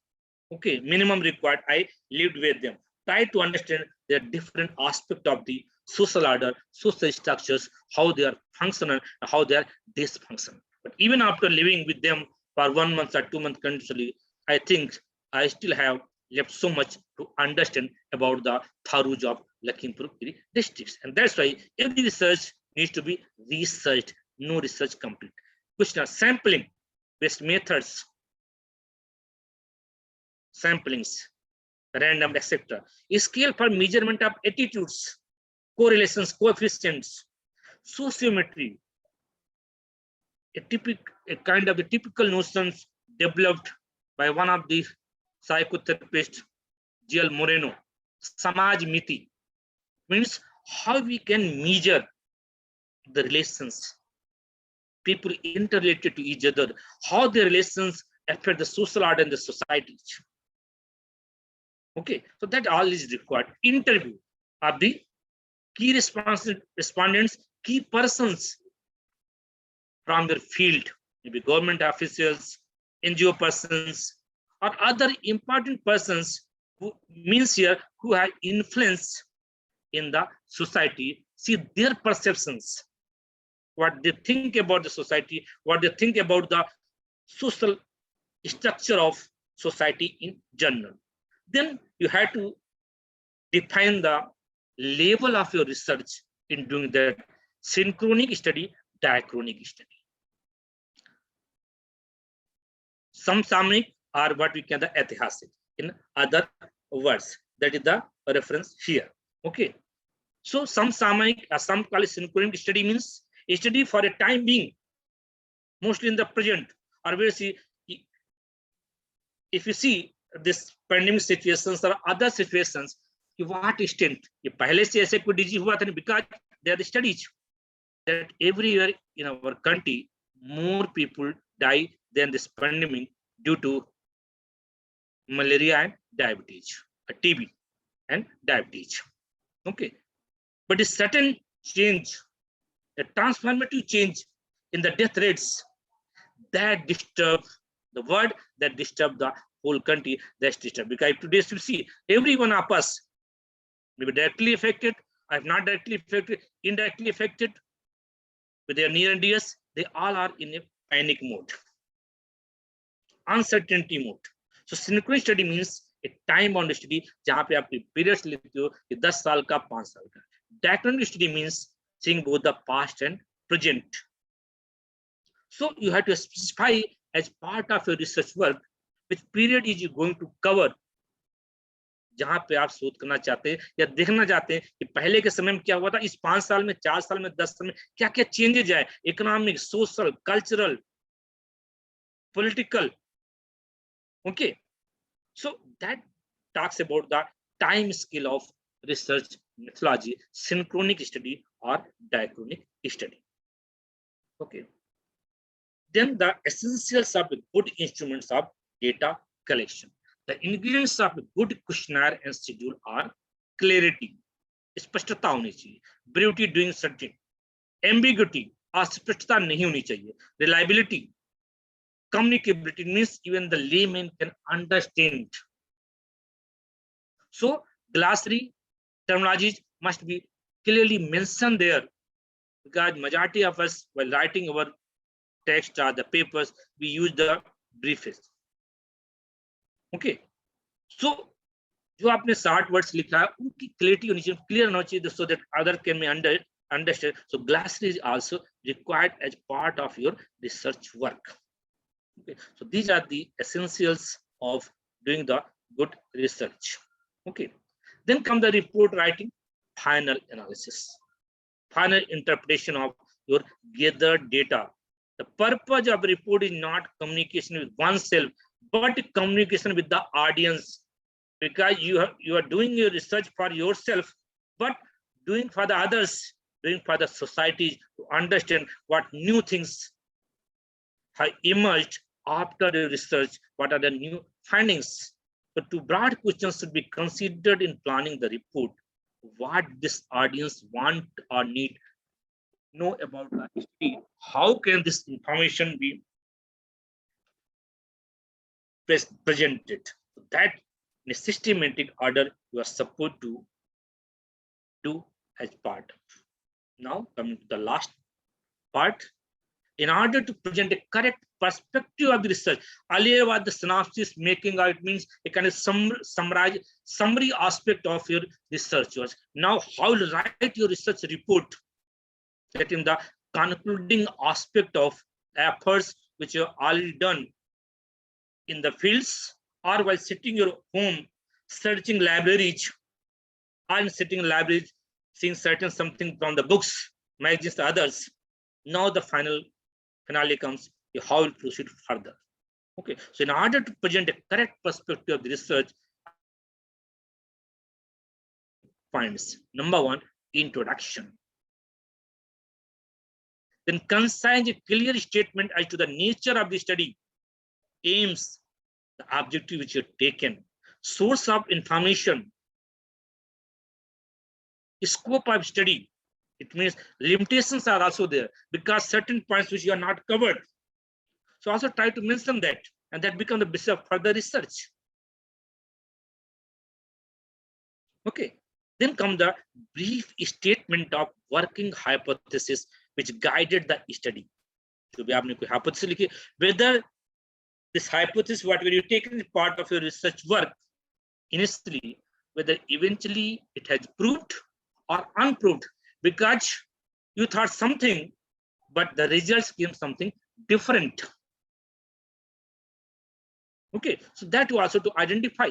Okay, minimum required. I lived with them. Try to understand the different aspect of the social order, social structures, how they are functional, and how they are dysfunctional. But even after living with them for 1 month or 2 months continuously, I think I still have left so much to understand about the Tharuj of Lakhimpur Kheri districts. And that's why every research needs to be researched. No research complete. Question: sampling based methods, samplings, random, etc. Scale for measurement of attitudes, correlations, coefficients, sociometry. A kind of the typical notions developed by one of the psychotherapists, G.L. Moreno. Samaj Miti means how we can measure the relations. People interrelated to each other, how their relations affect the social order and the society. Okay, so that all is required. Interview of the key respondents, key persons from their field, maybe government officials, NGO persons, or other important persons who means here who have influence in the society. See their perceptions, what they think about the society, what they think about the social structure of society in general. Then you have to define the level of your research in doing that synchronic study, diachronic study. Samsamic are what we can the Aitihasik, in other words. That is the reference here. Okay. So Samsamic, some call it synchronic study means a study for a time being, mostly in the present, or where see, if you see this pandemic situations or other situations, to what extent, because there are studies that every year in our country, more people die than this pandemic due to malaria and diabetes, TB and diabetes. Okay, but a certain change, a transformative change in the death rates that disturb the world, that disturb the whole country, that's disturbed. Because today you see every one of us may be directly affected, if not directly affected, indirectly affected with their near and dears, they all are in a panic mode, uncertainty mode. So synchronous study means a time bound study जहाँ पे आप periods लेते हो कि 10 साल का 5 साल का. Diachronic study means seeing both the past and present. So you have to specify as part of your research work which period is you going to cover. जहां पे आप शोध करना चाहते हैं या देखना चाहते हैं कि पहले के समय में क्या हुआ था, इस 5 साल में, 4 साल में, 10 साल में क्या क्या चेंजेज आए, economic, social, cultural, political. Okay, so that talks about the time scale of research methodology, synchronic study or diachronic study. Okay, then the essentials of good instruments of data collection. The ingredients of a good questionnaire and schedule are clarity, स्पष्टता होनी चाहिए, brevity doing certain, ambiguity, अस्पष्टता नहीं होनी चाहिए, reliability, communicability means even the layman can understand. So glossary terminologies must be clearly mentioned there, because majority of us while writing our text or the papers we use the briefest. Okay, so जो आपने 60 words लिखा है उनकी clarity होनी चाहिए, clear होना चाहिए, so that other can be understand. So glossary is also required as part of your research work. Okay, so these are the essentials of doing the good research. Okay, then come the report writing, final analysis, final interpretation of your gathered data. The purpose of report is not communication with oneself, but communication with the audience, because you are doing your research for yourself, but doing for the others, doing for the society to understand what new things have emerged after the research, what are the new findings. So two broad questions should be considered in planning the report. What this audience want or need know about the history, how can this information be presented, so that in a systematic order you are supposed to do as part. Now coming to the last part, in order to present a correct perspective of the research, earlier was the synopsis making, or it means a kind of summary aspect of your research. Now how to write your research report, that in the concluding aspect of efforts which you have already done in the fields, or while sitting your home searching libraries, or sitting in libraries seeing certain something from the books, magazines, others. Now the finale comes, how will proceed further. Okay, so in order to present a correct perspective of the research, points. Number one, introduction. Then concise a clear statement as to the nature of the study, aims, the objective which you have taken, source of information, scope of study. It means limitations are also there because certain points which you are not covered. So also try to mention that, and that becomes the basis of further research. Okay, then come the brief statement of working hypothesis which guided the study. So we have a hypothesis, whether this hypothesis, what will you take as part of your research work initially, whether eventually it has proved or unproved, because you thought something, but the results came something different. Okay, so that you also to identify.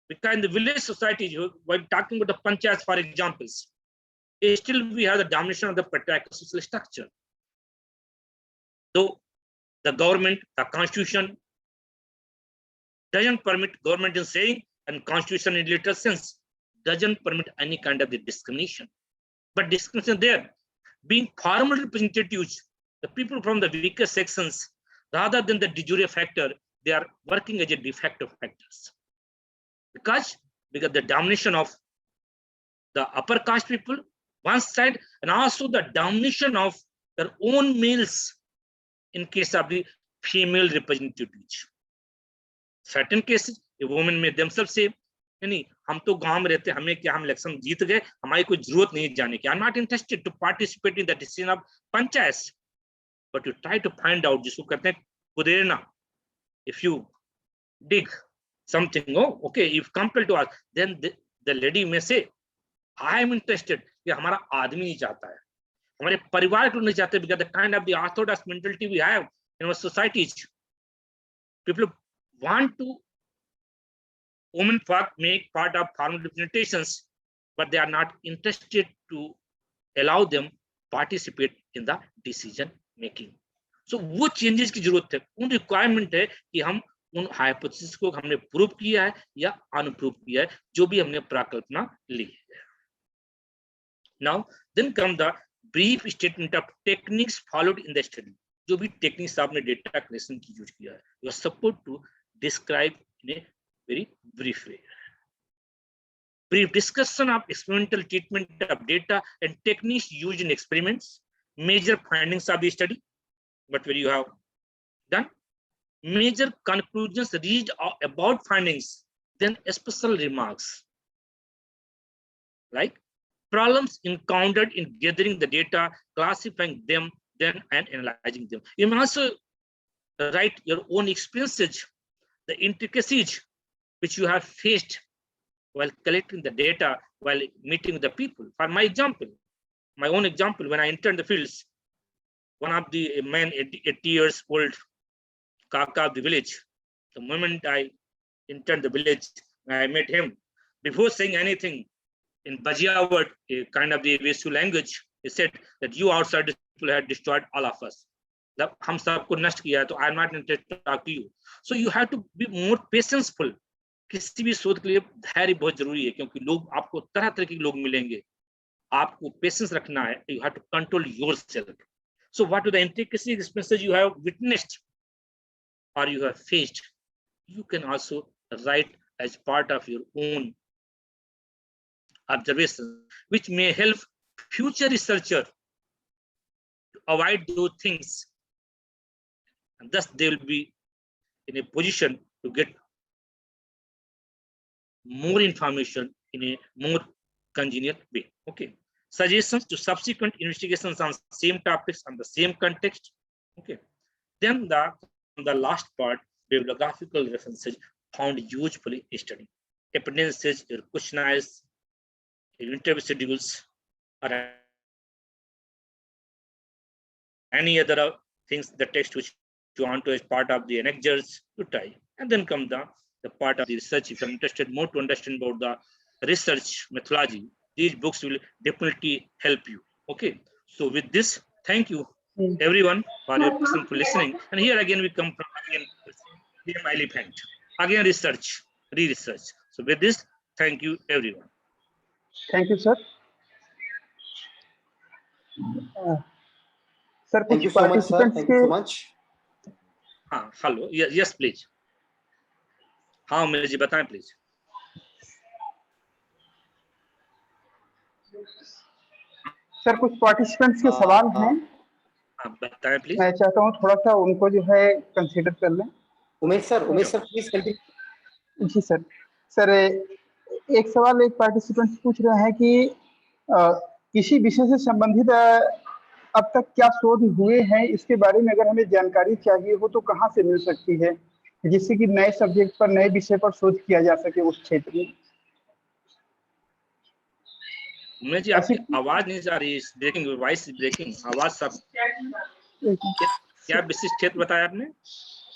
Because in the village societies, while talking about the panchayats, for examples, still we have the domination of the patriarchal social structure. So the government, the constitution doesn't permit, government is saying, and constitution in literal sense doesn't permit any kind of the discrimination. But discrimination there, being formal representatives, the people from the weaker sections, rather than the de jure factor, they are working as a de facto factors. Because the domination of the upper caste people, one side, and also the domination of their own males in case of the female representatives. Certain cases, a woman may themselves say, नहीं हम तो गांव में रहते, हमें क्या, हम election जीत गए, हमारी कोई जरूरत नहीं जाने की. I'm not interested to participate in the decision of panchayats. But you try to find out, जिसको कहते हैं कुदेरना. If you dig something, oh, okay, if compelled to ask, then the lady may say, I am interested. कि हमारा आदमी नहीं चाहता है, हमारे परिवार को नहीं चाहते, because the kind of the orthodox mentality we have in our societies, people want to women make part of formal representations, but they are not interested to allow them participate in the decision making. So वो changes की जरूरत है, उन requirement है कि हम उन hypothesis को हमने प्रूव किया है या अनप्रूव किया है, जो भी हमने प्राकल्पना ली है. Now then come the brief statement of techniques followed in the study. जो भी techniques आपने data collection की use किया है, you are supposed to describe in a very brief way. Brief discussion of experimental treatment of data and techniques used in experiments, major findings of the study, whatever you have done, major conclusions reached about findings, then special remarks, like problems encountered in gathering the data, classifying them, then and analyzing them. You may also write your own experiences, the intricacies which you have faced while collecting the data, while meeting with the people. For my example, my own example, when I entered the fields, one of the men, 80 years old, Kaka of the village, the moment I entered the village, I met him. Before saying anything in Bajia word, a kind of the Vesu language, he said that you outsiders people had destroyed all of us. हम सबको नष्ट किया है, तो I am not interested to talk to you. So you have to be more patientful. किसी भी शोध के लिए धैर्य बहुत जरूरी है, क्योंकि लोग आपको तरह तरह के लोग मिलेंगे, आपको पेशेंस रखना है. You have to control yourself. So what are the intricacies experiences you have witnessed or you have faced? You can also write as part of your own observation, which may help future researcher to avoid those things, and thus they will be in a position to get more information in a more congenial way. Okay. Suggestions to subsequent investigations on same topics and the same context. Okay. Then the last part, bibliographical references found usefully studied. Appendices, your questionnaires, your interview schedules, or any other things, the text which you want to as part of the annexures to tie. And then come the part of the research. If you're interested more to understand about the research methodology, these books will definitely help you. Okay. So with this, thank you everyone for listening. And here again we come from again same elephant. Again research, re-research. So with this, thank you everyone. Thank you, sir. Sir, Thank you so much, sir. Thank you so much. Hello. Yes, please. हाँ मेरे जी बताएं please. Sir कुछ participants के सवाल हैं. बताएं please. मैं चाहता हूँ थोड़ा सा उनको जो है कंसीडर कर लें. Umesh sir please continue. जी सर. सर एक सवाल एक पार्टिसिपेंट पूछ रहे हैं कि किसी विषय से संबंधित अब तक क्या शोध हुए हैं, इसके बारे में अगर हमें जानकारी चाहिए हो तो कहाँ से मिल सकती है, जिससे कि नए सब्जेक्ट पर, नए विषय पर शोध किया जा सके उस क्षेत्र में. मैं जी आपकी आवाज नहीं जा रही है, ब्रेकिंग, वॉइस ब्रेकिंग, आवाज सब. क्या विशिष्ट क्षेत्र बताया आपने?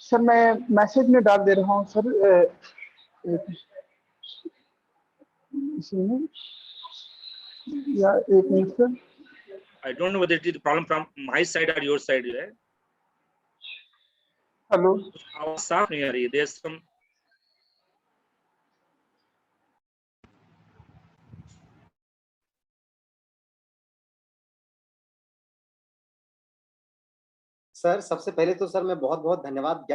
सर मैं मैसेज में डाल दे रहा हूँ सर. या एक minute sir. I don't know whether it is the problem from my side or your side. Hello. आवाज साफ नहीं आ रही है. There's some. सर सबसे पहले तो सर मैं बहुत बहुत धन्यवाद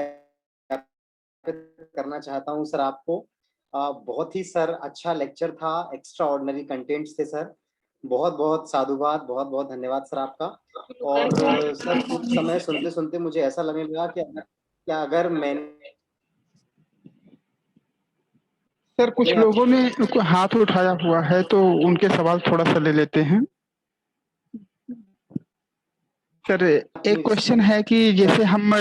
करना चाहता हूं सर आपको. बहुत ही सर अच्छा लेक्चर था, एक्स्ट्रा ऑर्डिनरी कंटेंट्स थे सर. बहुत बहुत साधुवाद, बहुत बहुत धन्यवाद सर आपका. और सर कुछ समय सुनते सुनते मुझे ऐसा लगने लगा कि अगर मैंने सर कुछ लोगों ने हाथ उठाया हुआ है तो उनके सवाल थोड़ा सा ले लेते हैं. सर एक क्वेश्चन है कि जैसे हम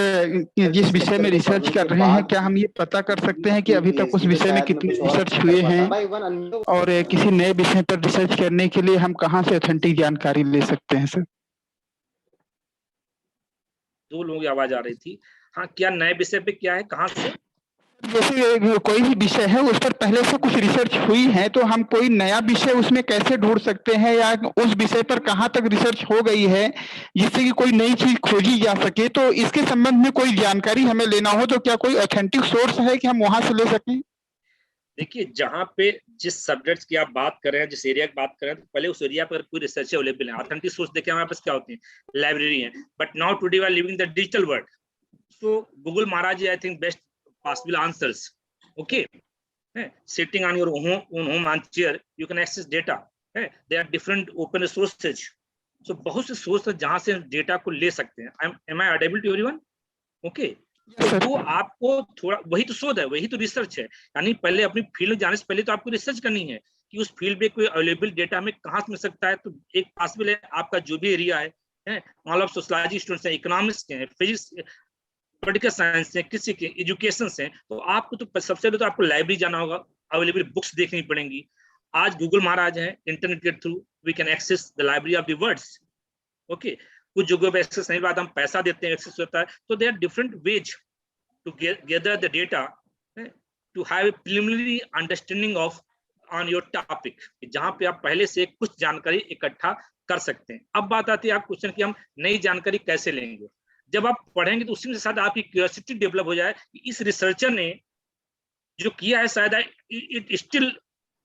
जिस विषय में रिसर्च कर रहे हैं, क्या हम ये पता कर सकते हैं कि अभी तक उस विषय में कितने रिसर्च हुए हैं, और किसी नए विषय पर रिसर्च करने के लिए हम कहाँ से ऑथेंटिक जानकारी ले सकते हैं सर? दो लोगों की आवाज आ रही थी। हाँ, क्या नए विषय पे क्या है, कहाँ से? जैसे कोई भी विषय है उस पर पहले से कुछ रिसर्च हुई है, तो हम कोई नया विषय उसमें कैसे ढूंढ सकते हैं, या उस विषय पर कहाँ तक रिसर्च हो गई है जिससे कि कोई नई चीज खोजी जा सके। तो इसके संबंध में कोई जानकारी हमें लेना हो तो क्या कोई ऑथेंटिक सोर्स है कि हम वहां से ले सकें? देखिए, जहाँ पे जिस सब्जेक्ट की आप बात कर रहे हैं, जिस एरिया की बात कर रहे हैं, तो पहले उस एरिया पर कोई रिसर्च अवेलेबल है। ऑथेंटिक सोर्स देखिए हमारे पास क्या होती है, लाइब्रेरी है। But now today we are living the digital world, so Google महाराज I think best possible answers. Okay, sitting on your own home chair, you can access data. There are different open sources. So बहुत से source है जहां से data को ले सकते हैं। Am I audible to everyone? Okay. तो वो आपको थोड़ा, वही तो शोध है, वही तो रिसर्च है। यानी पहले अपनी फील्ड में जाने से पहले तो आपको रिसर्च करनी है कि उस फील्ड में कोई अवेलेबल डेटा हमें कहाँ से मिल सकता है। तो एक पॉसिबल है आपका जो भी एरिया है, मान लो आप सोशलॉजी स्टूडेंट्स हैं, इकोनॉमिक्स के हैं, फिजिक्स, पॉलिटिकल साइंस से, किसी के एजुकेशन से, तो आपको तो सबसे पहले तो आपको लाइब्रेरी जाना होगा, अवेलेबल बुक्स देखनी पड़ेंगी। आज गूगल महाराज है, इंटरनेट के through we can access the library of the words. Okay, कुछ जगह पे एक्सेस नहीं, बाद हम पैसा देते हैं, एक्सेस होता है। तो there are different ways to gather the data to have a preliminary understanding of on your topic, जहां पे आप पहले से कुछ जानकारी इकट्ठा कर सकते हैं। अब बात आती है आप क्वेश्चन की हम नई जानकारी कैसे लेंगे। जब आप पढ़ेंगे तो उसी के साथ आपकी क्यूरियोसिटी डेवलप हो जाए कि इस रिसर्चर ने जो किया है शायद it still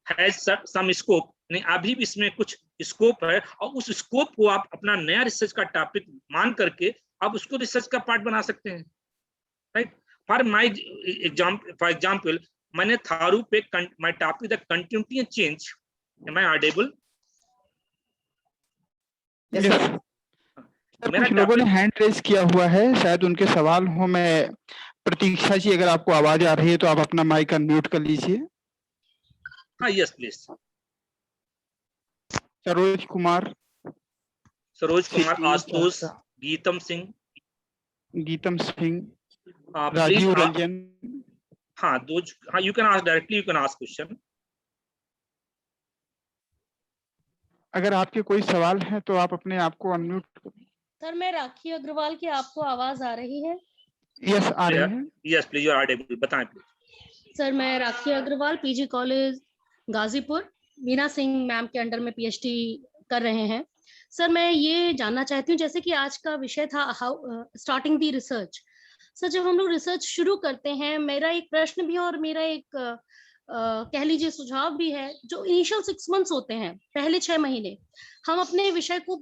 has some scope, नहीं अभी भी इसमें कुछ स्कोप है, और उस स्कोप को आप अपना नया रिसर्च का टॉपिक मान करके आप उसको रिसर्च का पार्ट बना सकते हैं। राइट, फॉर एग्जाम्पल मैंने थारू पे my topic the continuity and change. Am I audible? कुछ लोगों ने हैंड रेज किया हुआ है, शायद उनके सवाल हो। मैं प्रतीक्षा जी, अगर आपको आवाज आ रही है तो आप अपना माइक अनम्यूट कर लीजिए। हाँ, यस प्लीज। सरोज कुमार, आशुतोष, गीतम सिंह, राजीव रंजन। हाँ, you can ask directly, you can ask question. अगर आपके कोई सवाल है तो आप अपने आप को अनम्यूट। सर, मैं राखी अग्रवाल की, आपको आवाज आ रही है? यस, आ रही है। Yes please, you are audible, बताएं प्लीज। सर, मैं Rakhi Agrawal, PG college Ghazipur, Meena Singh ma'am के अंडर में पीएचडी कर रहे हैं। सर, मैं ये जानना चाहती हूँ, जैसे कि आज का विषय था how starting the research. Sir, जब हम लोग रिसर्च शुरू करते हैं, मेरा एक प्रश्न भी और मेरा एक कह लीजिए सुझाव भी है। जो इनिशियल 6 मंथ्स होते हैं, पहले 6 महीने, हम अपने विषय को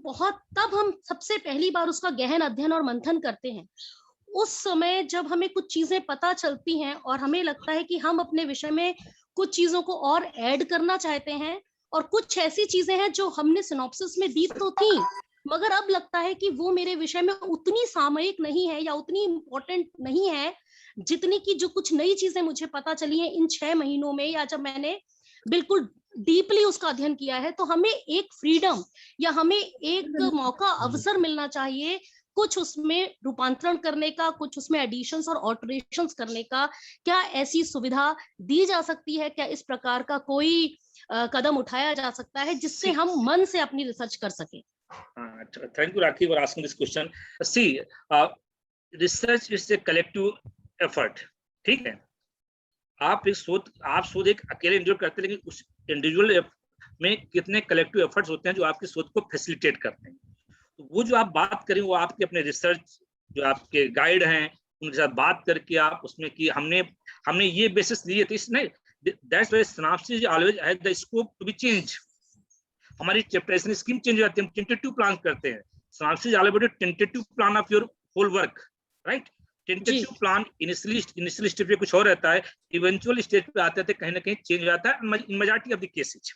तब हम सबसे पहली बार उसका गहन अध्ययन और मंथन करते हैं। उस समय जब हमें कुछ चीजें पता चलती हैं और हमें लगता है कि हम अपने विषय में कुछ चीजों को और ऐड करना चाहते हैं, और कुछ ऐसी चीजें हैं जो हमने सिनॉप्सिस में दी तो थी, मगर अब लगता है कि वो मेरे विषय में उतनी सामयिक नहीं है या उतनी इम्पोर्टेंट नहीं है जितनी की जो कुछ नई चीजें मुझे पता चली हैं इन 6 महीनों में, या जब मैंने बिल्कुल डीपली उसका अध्ययन किया है। तो हमें एक फ्रीडम या हमें एक मौका, अवसर मिलना चाहिए कुछ उसमें रूपांतरण करने का, कुछ उसमें एडिशंस और ऑल्टरेशंस करने का। क्या ऐसी सुविधा दी जा सकती है? क्या इस प्रकार का कोई कदम उठाया जा सकता है जिससे हम मन से अपनी रिसर्च कर सके? Thank you, Rakhi, for asking this question. See, research is a collective effort. ठीक है, आप शोध एक अकेले इंडिविजुअल करते हैं, लेकिन उस इंडिविजुअल में कितने कलेक्टिव एफर्ट्स होते हैं जो आपकी शोध को फैसिलिटेट करते हैं। तो वो जो आप बात करें, वो आपके अपने रिसर्च जो आपके गाइड हैं उनके साथ बात करके आप उसमें कि हमने ये बेसिस लिए थे, इसने that's why synopsis always has the scope to be change. हमारी चैप्टराइजेशन स्कीम चेंज हो जाती है, हम टेंटेटिव प्लान करते हैं। Synopsis always tentative plan of your whole work, right. Tentative plan initial stage पे कुछ और रहता है, इवेंचुअल स्टेज पे आते थे कहीं ना कहीं चेंज हो जाता है इन मेजॉरिटी ऑफ द केसेज।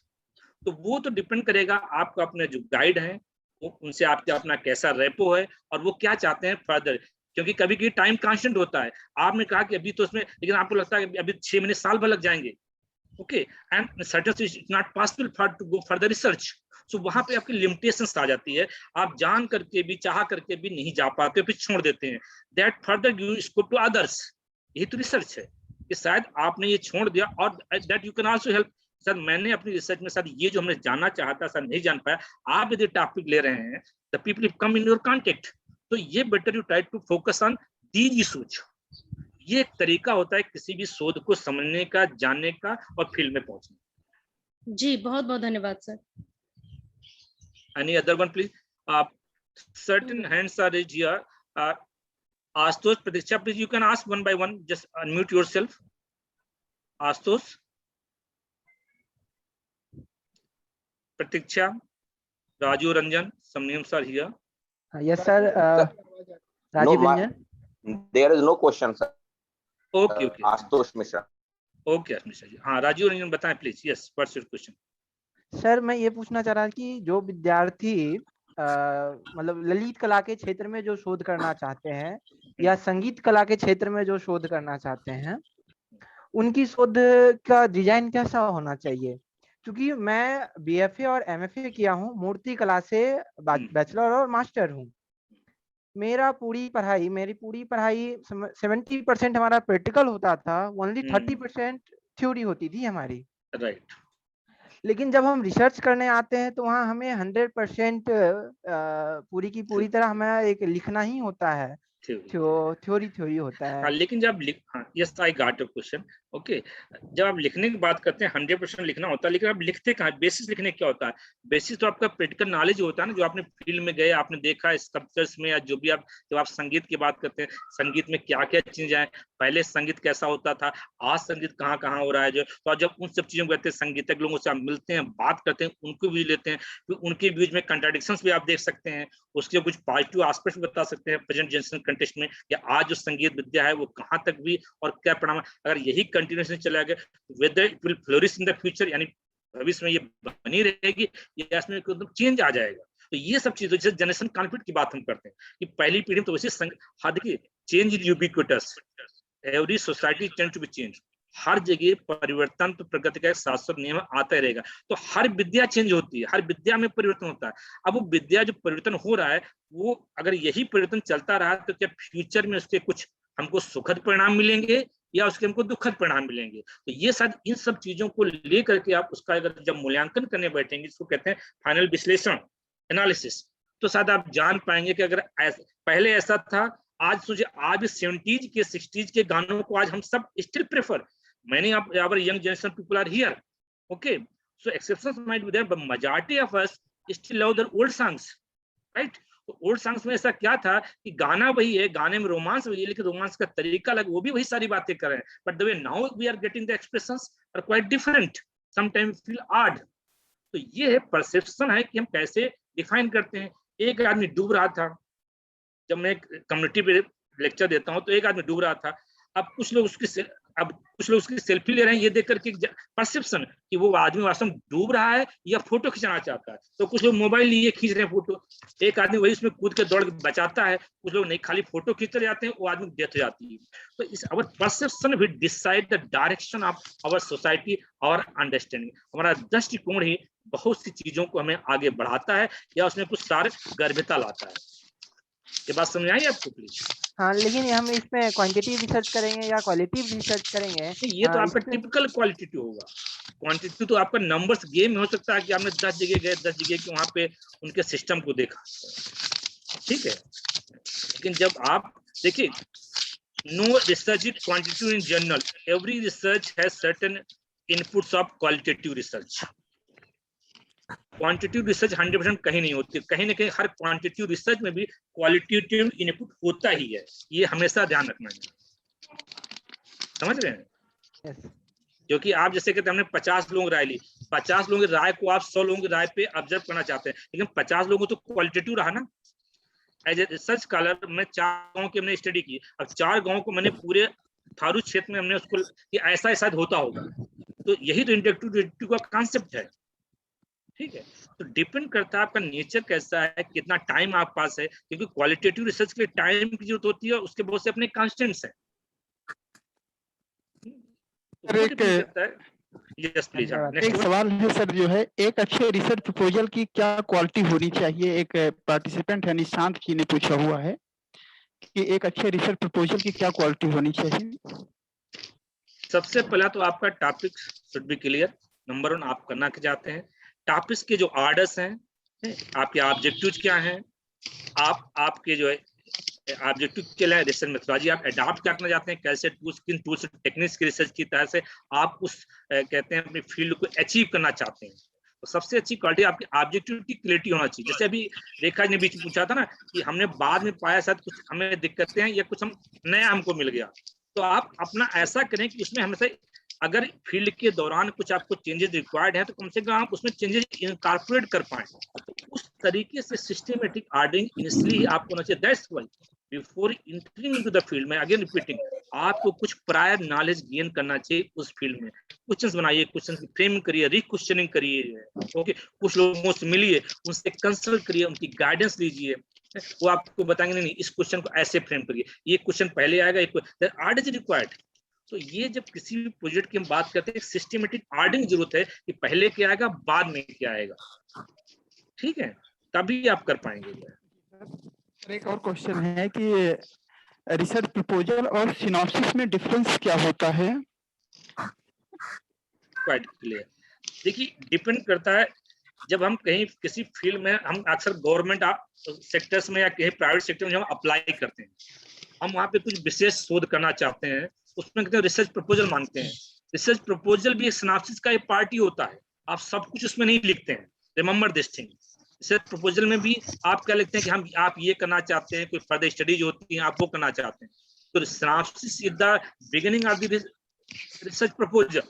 तो वो तो डिपेंड करेगा आपका अपने जो गाइड हैं उनसे आपका अपना कैसा रेपो है और वो क्या चाहते हैं फर्दर, क्योंकि कभी कभी टाइम कांस्टेंट होता है। आपने कहा कि अभी तो उसमें, लेकिन आपको लगता है कि अभी 6 महीने साल भर लग जाएंगे, okay, and certain it's not possible for to go further research. So वहां पे आपकी लिमिटेशंस आ जाती है, आप जान करके भी चाह करके भी नहीं जा पाते, फिर छोड़ देते हैं. That further you scope to others. यही तो रिसर्च है कि शायद आपने ये छोड़ दिया, और that you can also help. Sir मैंने अपनी रिसर्च में सर ये जो हमने जानना चाहता सर नहीं जान पाया, आप यदि टॉपिक ले रहे हैं, the people come in your contact, तो ये better you try to focus on these issues. ये एक तरीका होता है किसी भी शोध को समझने का, जानने का और फील्ड में पहुंचने. जी बहुत बहुत धन्यवाद sir. Any other one please? Certain hands are raised here. Ashutosh, Pratiksha, please you can ask one by one. Just unmute yourself. Ashutosh, Pratiksha, Raju Ranjan, some names are here. Yes sir. Rajiv Ranjan. There is no question sir. Okay, okay. Ashutosh Mishra. Okay, Mishra ji. हाँ, राजीव रंजन बताएं please. Yes, what's your question? Sir मैं ये पूछना चाह रहा कि जो विद्यार्थी मतलब ललित कला के क्षेत्र में जो शोध करना चाहते हैं या संगीत कला के क्षेत्र में जो शोध करना चाहते हैं, उनकी शोध का डिजाइन कैसा होना चाहिए? क्योंकि मैं बीएफए और एमएफए किया हूँ, मूर्ति कला से बैचलर और मास्टर हूँ. मेरी पूरी पढ़ाई 70% हमारा प्रैक्टिकल होता था, ओनली 30% थ्योरी होती थी हमारी. राइट. लेकिन जब हम रिसर्च करने आते हैं तो वहाँ हमें 100% पूरी की पूरी तरह हमें एक लिखना ही होता है, थ्योरी होता है. लेकिन जब yes I got your question. Okay, जब आप लिखने की बात करते हैं 100% लिखना होता है, लेकिन आप लिखते कहाँ? बेसिस लिखने क्या होता है? बेसिस तो आपका प्रैक्टिकल नॉलेज होता है ना, जो आपने फील्ड में गए, आपने देखा स्कल्पचर्स में, या जो भी आप जब आप संगीत की बात करते हैं, संगीत में क्या क्या चीजें हैं, पहले संगीत कैसा होता था, आज संगीत कहाँ कहाँ हो रहा है, जो तो जब उन सब चीजों को कहते हैं, संगीतज्ञ लोगों से आप मिलते हैं, बात करते हैं, उनको भी लेते हैं, फिर उनके बीच में कंट्राडिक्शंस भी आप देख सकते हैं, उसके कुछ पॉजिटिव एस्पेक्ट्स बता सकते हैं प्रेजेंट जनरेशन कंटेक्स्ट में, या आज जो संगीत विद्या है वो कहाँ तक भी और क्या परिणाम. अगर यही कंटिन्यूएशन चला गया, whether it will flourish in the future, यानी भविष्य में ये बनी रहेगी या इसमें एकदम चेंज आ जाएगा. तो ये सब चीजें, जैसे जनरेशन कॉन्फ्लिक्ट की बात हम करते हैं कि पहली पीढ़ी में तो वैसे देखिए change is ubiquitous, every society tend to be change. हर जगह परिवर्तन तो प्रगति का एक शाश्वत नियम आता ही रहेगा. तो हर विद्या चेंज होती है, हर विद्या में परिवर्तन होता है. अब वो विद्या जो परिवर्तन हो रहा है, वो अगर यही परिवर्तन चलता रहा तो क्या फ्यूचर में उसके कुछ हमको सुखद परिणाम मिलेंगे या उसके हमको दुखद परिणाम मिलेंगे? तो ये शायद इन सब चीजों को लेकर के आप उसका अगर जब मूल्यांकन करने बैठेंगे, इसको कहते हैं फाइनल विश्लेषण, एनालिसिस, तो शायद आप जान पाएंगे कि अगर पहले ऐसा था, आज सोचिए आज 70s के 60s के गानों को आज हम सब still prefer. Many of our young generation people are here. Okay, so exceptions might be there, but majority of us still love the old songs, right? तो old songs में ऐसा क्या था कि गाना वही है, गाने में रोमांस वही है, लेकिन रोमांस का तरीका अलग, वो भी वही सारी बातें कर रहे हैं. But the way now we are getting the expressions are quite different. Sometimes feel odd. तो ये है परसेप्शन है कि हम कैसे डिफाइन करते हैं. एक आदमी डूब रहा था, जब मैं कम्युनिटी पे लेक्चर देता हूँ तो एक आदमी डूब रहा था. अब कुछ लोग उसकी सेल्फी ले रहे हैं, ये देख करके परसेप्शन कि वो आदमी वास्तव में डूब रहा है या फोटो खिंचाना चाहता है. तो कुछ लोग मोबाइल लिए खींच रहे हैं फोटो, एक आदमी वही उसमें कूद के दौड़ बचाता है, कुछ लोग नहीं खाली फोटो खींचते जाते हैं, वो आदमी डेथ हो जाती है. तो इस our perception will decide the direction of our society और अंडरस्टैंडिंग. हमारा दृष्टिकोण ही बहुत सी चीजों को हमें आगे बढ़ाता है या उसमें कुछ सारे गर्भिता लाता है. ये बात समझ आई आपको प्लीज? हाँ, लेकिन हम इसमें क्वांटिटेटिव रिसर्च करेंगे या क्वालिटेटिव रिसर्च करेंगे? ये तो आपका टिपिकल क्वालिटेटिव होगा. क्वांटिटेटिव तो आपका नंबर्स गेम में हो सकता है कि आपने 10 जगह गए, 10 जगह के वहां पे उनके सिस्टम को देखा, ठीक है. लेकिन जब आप देखिए, no research is quantitative in general, every research has certain inputs of qualitative research. Quantitative research 100% कहीं नहीं होती, कहीं ना कहीं हर क्वांटिटेटिव रिसर्च में भी क्वालिटेटिव इनपुट होता ही है. ये हमेशा ध्यान रखना है, समझ रहे हैं? yes. क्योंकि आप जैसे कहते हैं हमने 50 लोगों की राय ली, 50 लोगों की राय को आप 100 लोगों की राय पे ऑब्जर्व करना चाहते हैं, लेकिन 50 लोगों तो क्वालिटेटिव रहा ना. एज ए रिसर्च स्कॉलर मैं 4 गाँव की हमने स्टडी की, अब 4 गाँव को मैंने पूरे थारू क्षेत्र में हमने उसको कि ऐसा ऐसा होता होगा. तो यही तो इंटरेक्टिव का कॉन्सेप्ट है, ठीक है. तो डिपेंड करता है आपका नेचर कैसा है, कितना टाइम आप पास है, क्योंकि क्वालिटेटिव रिसर्च के लिए टाइम की जरूरत होती है, उसके बहुत से अपने कांस्टेंट्स हैं. Yes please. धन्यवाद। एक सवाल है सर, जो है एक अच्छे रिसर्च प्रपोजल की क्या क्वालिटी होनी चाहिए? एक पार्टिसिपेंट है निशांत जी ने पूछा हुआ है कि एक अच्छे रिसर्च प्रपोजल की क्या क्वालिटी होनी चाहिए? सबसे पहला तो आपका topic should be clear. Number 1 आप करना क्या चाहते हैं, टॉपिक्स के जो ऑर्डर्स हैं, आपके ऑब्जेक्टिव्स क्या हैं, आपके जो है ऑब्जेक्टिव के लिए रिसर्च मेथोडोलॉजी आप अडॉप्ट क्या करना चाहते हैं, कैसे टूल्स, किन टूल्स टेक्निक्स की रिसर्च की तरह से आप उस कहते हैं अपनी फील्ड को अचीव करना चाहते हैं। तो सबसे अच्छी क्वालिटी आपकी ऑब्जेक्टिव की क्लियरिटी होना चाहिए। जैसे अभी रेखा ने बीच में पूछा था ना कि हमने बाद में पाया शायद कुछ हमें दिक्कतें हैं या कुछ हम नया हमको मिल गया, तो आप अपना ऐसा करें कि उसमें हमेशा अगर फील्ड के दौरान कुछ आपको चेंजेस रिक्वायर्ड है तो कम से कम आप उसमें चेंजेस इनकॉर्पोरेट कर पाए। तो उस तरीके से सिस्टमेटिक ऑर्डरिंग इनिशियली ही आपको होना चाहिए। That's why before entering into the field में अगेन रिपीटिंग, आपको कुछ प्रायर नॉलेज गेन करना चाहिए उस फील्ड में। क्वेश्चंस बनाइए, क्वेश्चन की फ्रेमिंग करिए, रिक्वेश्चनिंग करिए, ओके, कुछ लोगों से मिलिए, उनसे कंसल्ट करिए, उनकी गाइडेंस लीजिए, वो आपको बताएंगे नहीं इस क्वेश्चन को ऐसे फ्रेम करिए, ये क्वेश्चन पहले आएगा, एक आर्ट इज रिक्वायर्ड। तो ये जब किसी भी प्रोजेक्ट की हम बात करते हैं सिस्टमेटिक ऑर्डरिंग जरूरत है कि पहले क्या आएगा बाद में क्या आएगा, ठीक है, तभी आप कर पाएंगे। एक और क्वेश्चन है कि रिसर्च प्रपोजल और सिनॉप्सिस में डिफरेंस क्या होता है? Quite clear. देखिए डिपेंड करता है, जब हम कहीं किसी फील्ड में, हम अक्सर गवर्नमेंट सेक्टर्स में या कहीं प्राइवेट सेक्टर में जब अप्लाई करते हैं, हम वहाँ पे कुछ विशेष शोध करना चाहते हैं, उसमें कहते हैं रिसर्च प्रपोजल मांगते हैं। रिसर्च प्रपोजल भी एक सिनॉप्सिस का एक पार्ट ही होता है, आप सब कुछ उसमें नहीं लिखते हैं। Remember this thing, research proposal में भी आप क्या लिखते हैं कि आप ये करना चाहते हैं, कोई फर्दर स्टडीज होती है आप वो करना चाहते हैं। तो synopsis is the beginning of the research proposal.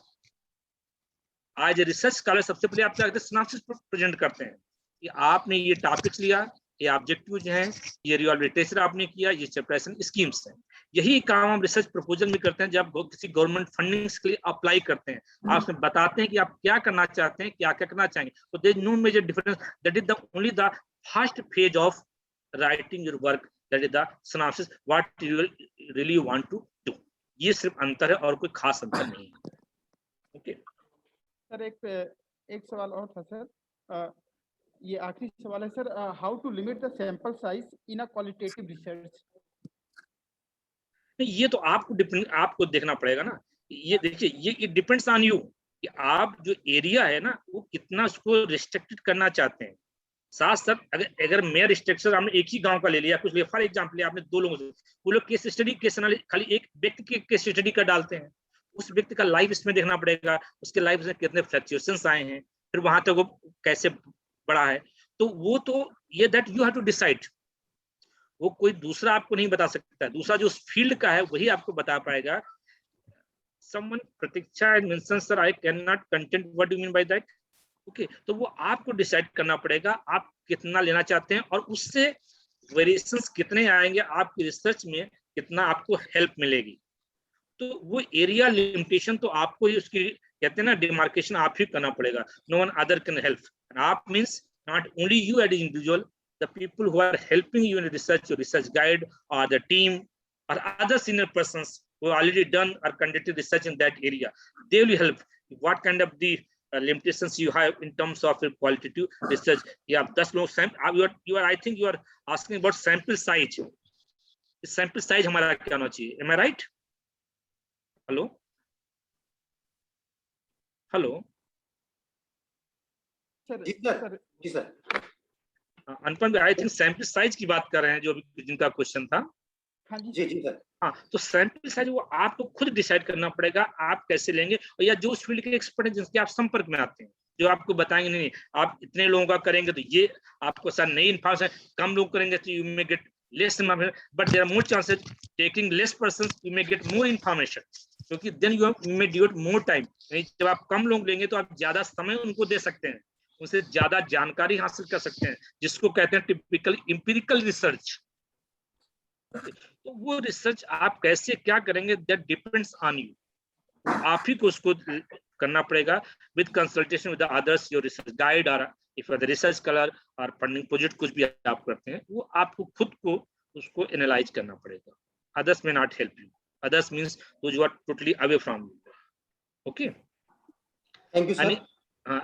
आज रिसर्च स्कॉलर सबसे पहले आप क्या करते हैं, सिनॉप्सिस प्रेजेंट करते हैं कि आपने ये टॉपिक्स लिया, ये ऑब्जेक्टिव्स हैं, ये रियल लिटरेचर आपने किया, ये सेपरेशन स्कीम्स हैं। यही काम हम रिसर्च प्रपोजल में करते हैं जब किसी गवर्नमेंट फंडिंग्स के लिए अप्लाई करते हैं। आप उसमें बताते हैं कि आप क्या करना चाहते हैं, क्या क्या करना चाहेंगे। तो there is no major difference, that is the only the first phase of writing your work, that is the synopsis, what you really want to do. ये सिर्फ अंतर है और कोई खास अंतर नहीं है। ओके सर एक सवाल और था सर, ये आखिरी सवाल है sir, how to limit the sample size in a qualitative research? ये तो आपको देखना पड़ेगा ना। ये देखिए, ये डिपेंड्स ऑन यू कि आप जो एरिया है ना वो कितना उसको रिस्ट्रिक्टेड करना चाहते हैं। साथ साथ अगर मैं रिस्ट्रिक्शन आपने एक ही गांव का ले लिया, कुछ ले, फॉर एग्जांपल आपने 2 लोगों से, वो लोग केस स्टडी खाली एक व्यक्ति के केस स्टडी का डालते हैं, उस व्यक्ति का लाइफ इसमें देखना पड़ेगा, उसके लाइफ में कितने फ्लक्चुएशंस आए हैं, फिर वहां तक वो कैसे बढ़ा है। तो वो तो ये that you have to decide, वो कोई दूसरा आपको नहीं बता सकता है। दूसरा जो उस फील्ड का है वही आपको बता पाएगा। Someone Pratiksha had mentioned, sir, I cannot content. What do you mean by that? Okay, तो वो आपको डिसाइड करना पड़ेगा आप कितना लेना चाहते हैं और उससे वेरिएशंस कितने आएंगे, आपकी रिसर्च में कितना आपको हेल्प मिलेगी। तो वो एरिया लिमिटेशन तो आपको ही उसकी कहते हैं ना डिमार्केशन आप ही करना पड़ेगा। No one other can help. आप means not only you as individual, the people who are helping you in research, your research guide or the team or other senior persons who have already done or conducted research in that area, they will help. What kind of the limitations you have in terms of your qualitative research? Yeah, that's no sample. You are I think you are asking about sample size. Sample size हमारा क्या होना चाहिए? Am I right? Hello? Hello? जी sir, जी sir. Anupam, I think sample size की बात कर रहे हैं जो अभी जिनका क्वेश्चन था। जी जी सर। हाँ, तो सैंपल साइज वो आपको खुद डिसाइड करना पड़ेगा आप कैसे लेंगे, और या जो उस फील्ड के एक्सपर्ट हैं जिनके आप संपर्क में आते हैं, जो आपको बताएंगे नहीं आप इतने लोगों का करेंगे तो ये आपको सर नई इन्फॉर्मेशन, कम लोग करेंगे तो you may get less information, but there are more chances taking less persons you may get more information, क्योंकि then you may devote more time. जब आप कम लोग लेंगे तो आप ज्यादा समय उनको दे सकते हैं, उनसे ज्यादा जानकारी हासिल कर सकते हैं, जिसको कहते हैं टिपिकल एम्पिरिकल रिसर्च। तो वो रिसर्च आप कैसे क्या करेंगे दैट डिपेंड्स ऑन यू, आप ही को उसको करना पड़ेगा with consultation with others, your research guide और इफ द रिसर्च स्कॉलर और फंडिंग प्रोजेक्ट कुछ भी आप करते हैं वो आपको खुद को उसको एनालाइज करना पड़ेगा। Others may not help you, others means those who are totally away from you. Okay, Thank you, sir.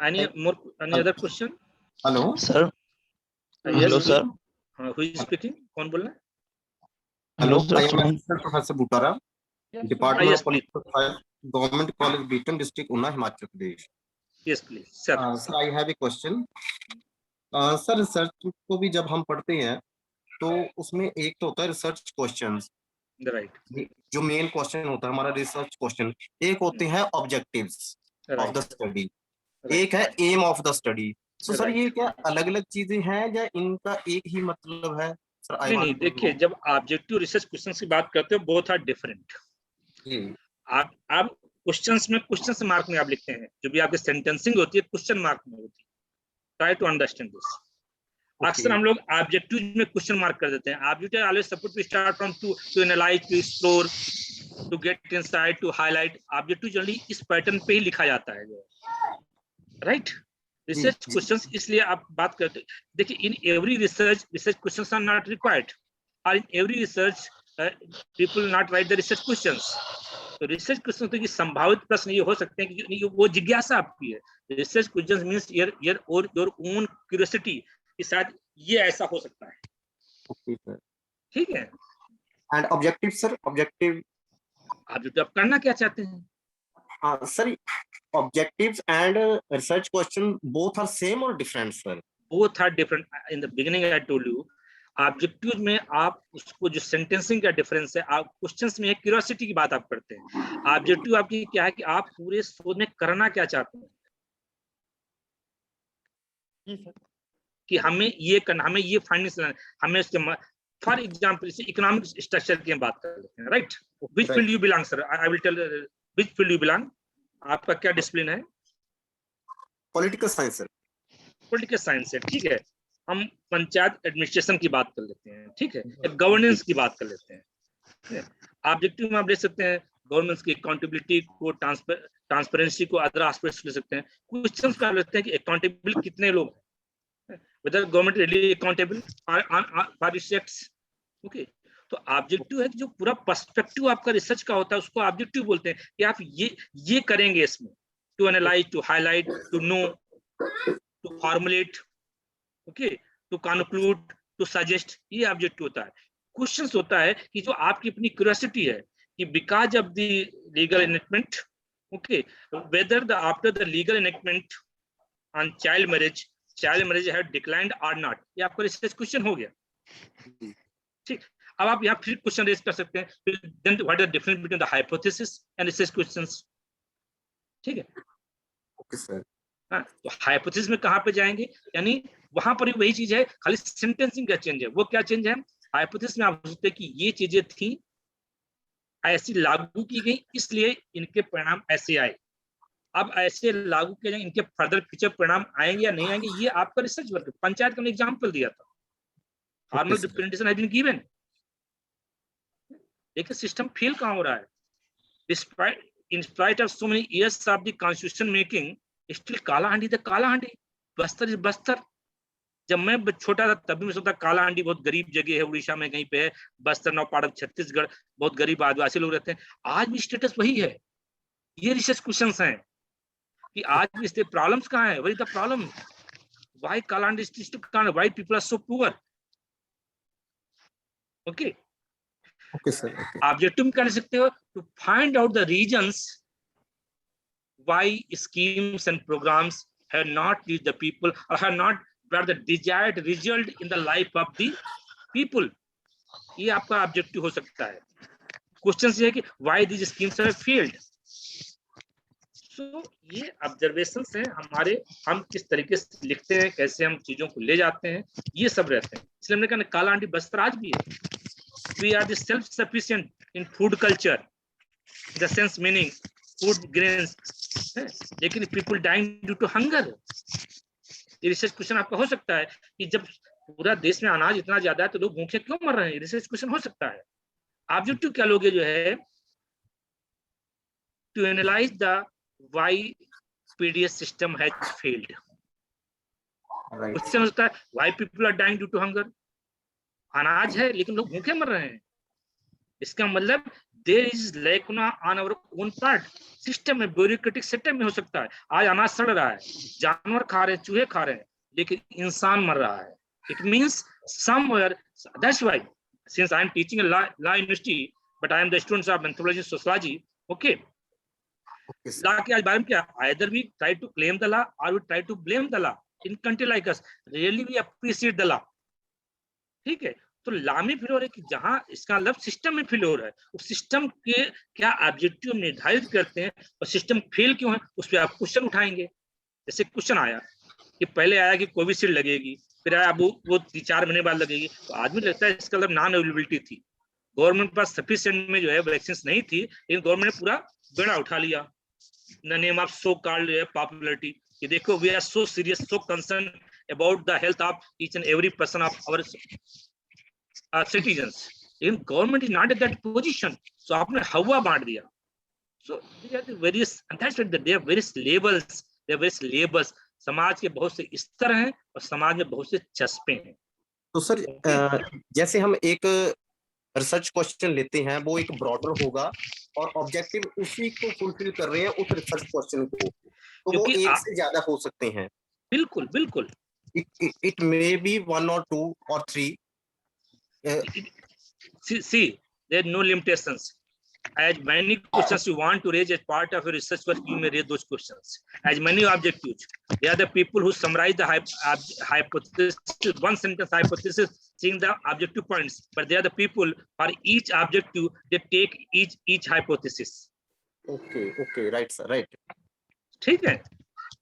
Any other question? Hello. Sir Yes, hello please. Sir Who is speaking? कौन बोल रहा है? Hello I am sir Assistant Professor Butara, Department Yes, of Political Science, Government College, Beaton District, Una, Himachal Pradesh. Yes, please, sir. Sir, I have a question. Sir, research को भी जब हम पढ़ते हैं तो उसमें एक तो होता है रिसर्च क्वेश्चंस, Right. जो मेन क्वेश्चन होता है हमारा रिसर्च क्वेश्चन, एक होते हैं ऑब्जेक्टिव्स ऑफ द स्टडी, एक है aim of the study. So sir ये क्या अलग अलग चीजें हैं या इनका एक ही मतलब है? सर नहीं, देखिए, जब ऑब्जेक्टिव रिसर्च क्वेश्चन की बात करते हो, बोथ आर डिफरेंट। आप क्वेश्चंस में क्वेश्चन मार्क में आप लिखते हैं, जो भी आपकी सेंटेंसिंग होती है क्वेश्चन मार्क में होती है। Try to understand this. अक्सर हम लोग ऑब्जेक्टिव में क्वेश्चन मार्क कर देते हैं। Objective always suppose to start from to analyse, to explore, to get insight, to highlight. Objective generally इस पैटर्न पे ही लिखा जाता है, राइट। रिसर्च क्वेश्चंस इसलिए आप बात करते हैं, देखिए, in every research questions are not required, और in every research people not write the research questions. तो रिसर्च क्वेश्चन तो ये संभावित प्रश्न ये हो सकते हैं कि वो जिज्ञासा आपकी है। Research questions means your own curiosity कि शायद ये ऐसा हो सकता है। ठीक है। एंड ऑब्जेक्टिव सर, ऑब्जेक्टिव आप करना क्या चाहते हैं? हाँ sir, objectives and research question both are same or different sir? Both are different. In the beginning I told you, objective में आप उसको जो सेंटेंसिंग का डिफरेंस है, आप क्वेश्चंस में क्यूरियोसिटी की बात आप करते हैं। ऑब्जेक्टिव आपकी क्या है कि आप पूरे शोध में करना क्या चाहते हैं, कि हमें ये करना, हमें ये फाइंडिंग्स लेना, हमें उसके फॉर एग्जांपल इकोनॉमिक स्ट्रक्चर की बात कर लेते हैं, right. Which field you belong sir? I will tell which field you belong. आपका क्या डिसिप्लिन है? Political science sir. Political science है, ठीक है। हम पंचायत एडमिनिस्ट्रेशन की बात कर लेते हैं, ठीक है, गवर्नेंस की बात कर लेते हैं। ऑब्जेक्टिव में आप ले सकते हैं गवर्नेंस की अकाउंटेबिलिटी को, ट्रांसपेरेंसी को, अदर एस्पेक्ट्स ले सकते हैं। क्वेश्चंस का लेते हैं कि अकाउंटेबल कितने लोग हैं, whether government really accountable for its acts. Okay, तो ऑब्जेक्टिव है कि जो पूरा पर्सपेक्टिव आपका रिसर्च का होता है उसको ऑब्जेक्टिव बोलते हैं, कि आप ये करेंगे इसमें, to analyse, to highlight, to know, to formulate, okay, to conclude, to suggest, ये ऑब्जेक्टिव होता है। क्वेश्चंस होता है कि जो आपकी अपनी क्यूरियोसिटी है कि because of the legal enactment, okay, whether the after the legal enactment on child marriage have declined और नॉट, ये आपका रिसर्च क्वेश्चन हो गया। ठीक, अब आप यहाँ फिर क्वेश्चन रेज कर सकते हैं, then what is the difference between the hypothesis and research questions. ठीक है, ओके सर। हाँ, तो हाइपोथेसिस में कहाँ पे जाएंगे, यानी वहां पर वही चीज है, खाली सेंटेंसिंग का चेंज है। वो क्या चेंज है? हाइपोथेसिस में आप सोचते हैं कि ये चीजें थी, ऐसी लागू की गई, इसलिए इनके परिणाम ऐसे आए। अब ऐसे लागू किए जाएंगे, इनके फर्दर फ्यूचर परिणाम आएंगे या नहीं आएंगे, ये आपका रिसर्च वर्क है। पंचायत का एग्जाम्पल दिया था, formal representation has been given, लेकिन सिस्टम फेल कहाँ हो रहा है? In spite of so many years of the constitution making, still Kalahandi the Kalahandi, Bastar is Bastar. जब मैं छोटा था तभी मैं सोचता कालाहांडी बहुत गरीब जगह है, उड़ीसा में कहीं पे है, बस्तर नौ पार्ट ऑफ छत्तीसगढ़, बहुत गरीब आदिवासी लोग रहते हैं। आज भी स्टेटस वही है। ये रिसर्च क्वेश्चंस हैं कि आज भी इसके प्रॉब्लम्स कहाँ है? वही the problem, why Kalahandi district, why people are so poor. Okay, okay sir. Objective में कर सकते हो to find out the reasons why schemes and programs have not reached the people और have not brought the desired result in the life of the people। ये आपका objective हो सकता है। क्वेश्चन ये है कि why these schemes have failed। सो ये ऑब्जर्वेशंस हैं हमारे, हम किस तरीके से लिखते हैं, कैसे हम चीजों को ले जाते हैं, ये सब रहते हैं। इसलिए हमने कहा कालाहांडी बस्तर आज भी है। We are the self-sufficient in food culture, the sense meaning food grains, लेकिन people dying due to hunger। ये रिसर्च क्वेश्चन आपका हो सकता है कि जब पूरा देश में अनाज इतना ज्यादा है तो लोग भूखे क्यों मर रहे हैं? रिसर्च क्वेश्चन हो सकता है। ऑब्जेक्टिव क्या लोगे जो है, to analyse the why PDS system has failed. Question होता है why people are dying due to hunger. अनाज है लेकिन लोग भूखे मर रहे हैं, इसका मतलब there is lacuna on our own part, system में, ब्यूरोक्रेटिक सिस्टम में हो सकता है। आज अनाज सड़ रहा है, जानवर खा रहे हैं, चूहे खा रहे हैं, लेकिन इंसान मर रहा है। It means somewhere, that's why since I am teaching a law university, but I am the students of anthropology and sociology, okay, law के आज बारे में क्या, either we try to claim the law or we try to blame the law. In country like us, really we appreciate the law, ठीक है। तो law में failure है कि जहां इसका मतलब सिस्टम में फेल्योर है, उस सिस्टम के क्या ऑब्जेक्टिव निर्धारित करते हैं और सिस्टम फेल क्यों है, उस पर आप क्वेश्चन उठाएंगे। जैसे क्वेश्चन आया कि पहले आया कि कोविशील्ड लगेगी, फिर आया वो 3-4 महीने बाद लगेगी, तो आदमी लगता है इसका मतलब नॉन अवेलेबिलिटी थी, गवर्नमेंट पास सफिशिएंट में जो है वैक्सीन नहीं थी, लेकिन गवर्नमेंट ने पूरा बेड़ा उठा लिया in the name of so called popularity, कि देखो we are so serious, so concern about the health of each and every person of our citizens. In government is not at that position, so आपने हवा बांट दिया। So there are the various, and that's what there are various labels, there are various labels। समाज के बहुत से स्तर हैं और समाज में बहुत से चस्पे हैं। तो सर जैसे हम एक रिसर्च क्वेश्चन लेते हैं, वो एक ब्रॉडर होगा और ऑब्जेक्टिव उसी को फुलफिल कर रहे हैं उस रिसर्च क्वेश्चन को, तो वो एक से ज्यादा हो सकते हैं। बिल्कुल बिल्कुल, it may be 1 or 2 or 3। see there are no limitations, as many questions you want to raise as part of your research work, you may raise those questions as many objectives. They are the people who summarize the hypothesis, one sentence hypothesis, seeing the objective points, but they are the people for each objective they take each hypothesis. Okay, right sir, right। ठीक है,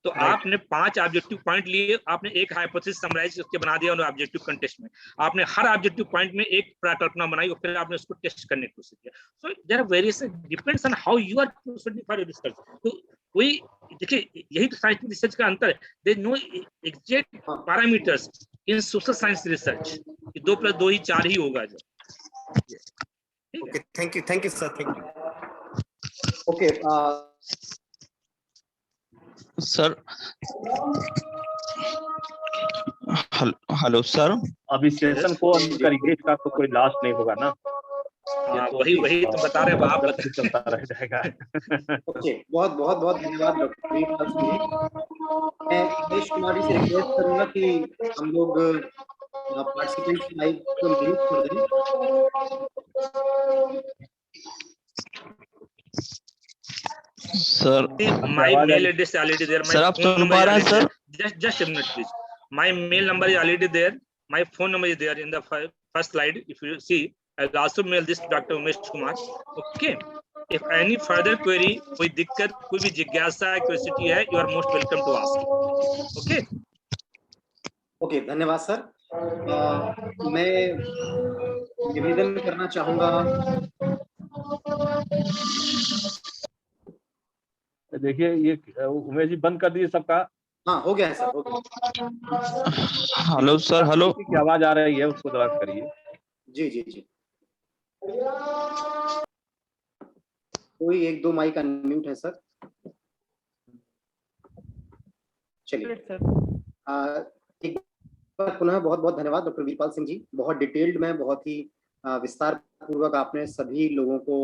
तो आपने 5 objective point लिए, आपने एक hypothesis summarise करके बना दिया उन्हें ऑब्जेक्टिव कंटेस्ट में, आपने हर ऑब्जेक्टिव पॉइंट में एक परिकल्पना बनाई और फिर आपने उसको टेस्ट करने की कोशिश किया। So there are various, depends on how you are proceeding for your research. तो वही देखिए, यही तो साइंटिफिक रिसर्च का अंतर है, there no exact parameters in social science research, 2 + 2 ही 4 ही होगा जो। Okay, thank you sir, thank you. Okay sir, hello sir, अभी सेशन को करिए, इसका तो कोई लास्ट नहीं होगा ना। वही तो बता रहे हैं, आप चलता रह जाएगा। ओके, बहुत धन्यवाद डॉक्टर वीरपाल सिंह जी। मैं दिनेश कुमार जी से रिक्वेस्ट करूंगा कि हम लोग पार्टिसिपेंट की माइक को म्यूट कर दें। Sir my mail address is already there, sir आप सुन पा रहे हैं sir? just a minute please, my mail number is already there, my phone number is there in the first slide, if you see I will also mail this to Dr. Umesh Kumar। okay, if any further query, कोई दिक्कत, कोई भी जिज्ञासा है, curiosity है, you are most welcome to ask। okay, okay, धन्यवाद sir. मैं निवेदन करना चाहूंगा, देखिए ये उमेश जी बंद कर दीजिए सबका। हाँ हो गया है सर, हो गया। हेलो सर, हेलो, की आवाज आ रही है, उसको जरा करिए। जी कोई 1-2 माइक अनम्यूट है सर। चलिए एक बार पुनः बहुत धन्यवाद डॉक्टर वीरपाल सिंह जी। बहुत डिटेल्ड में, बहुत ही विस्तार पूर्वक आपने सभी लोगों को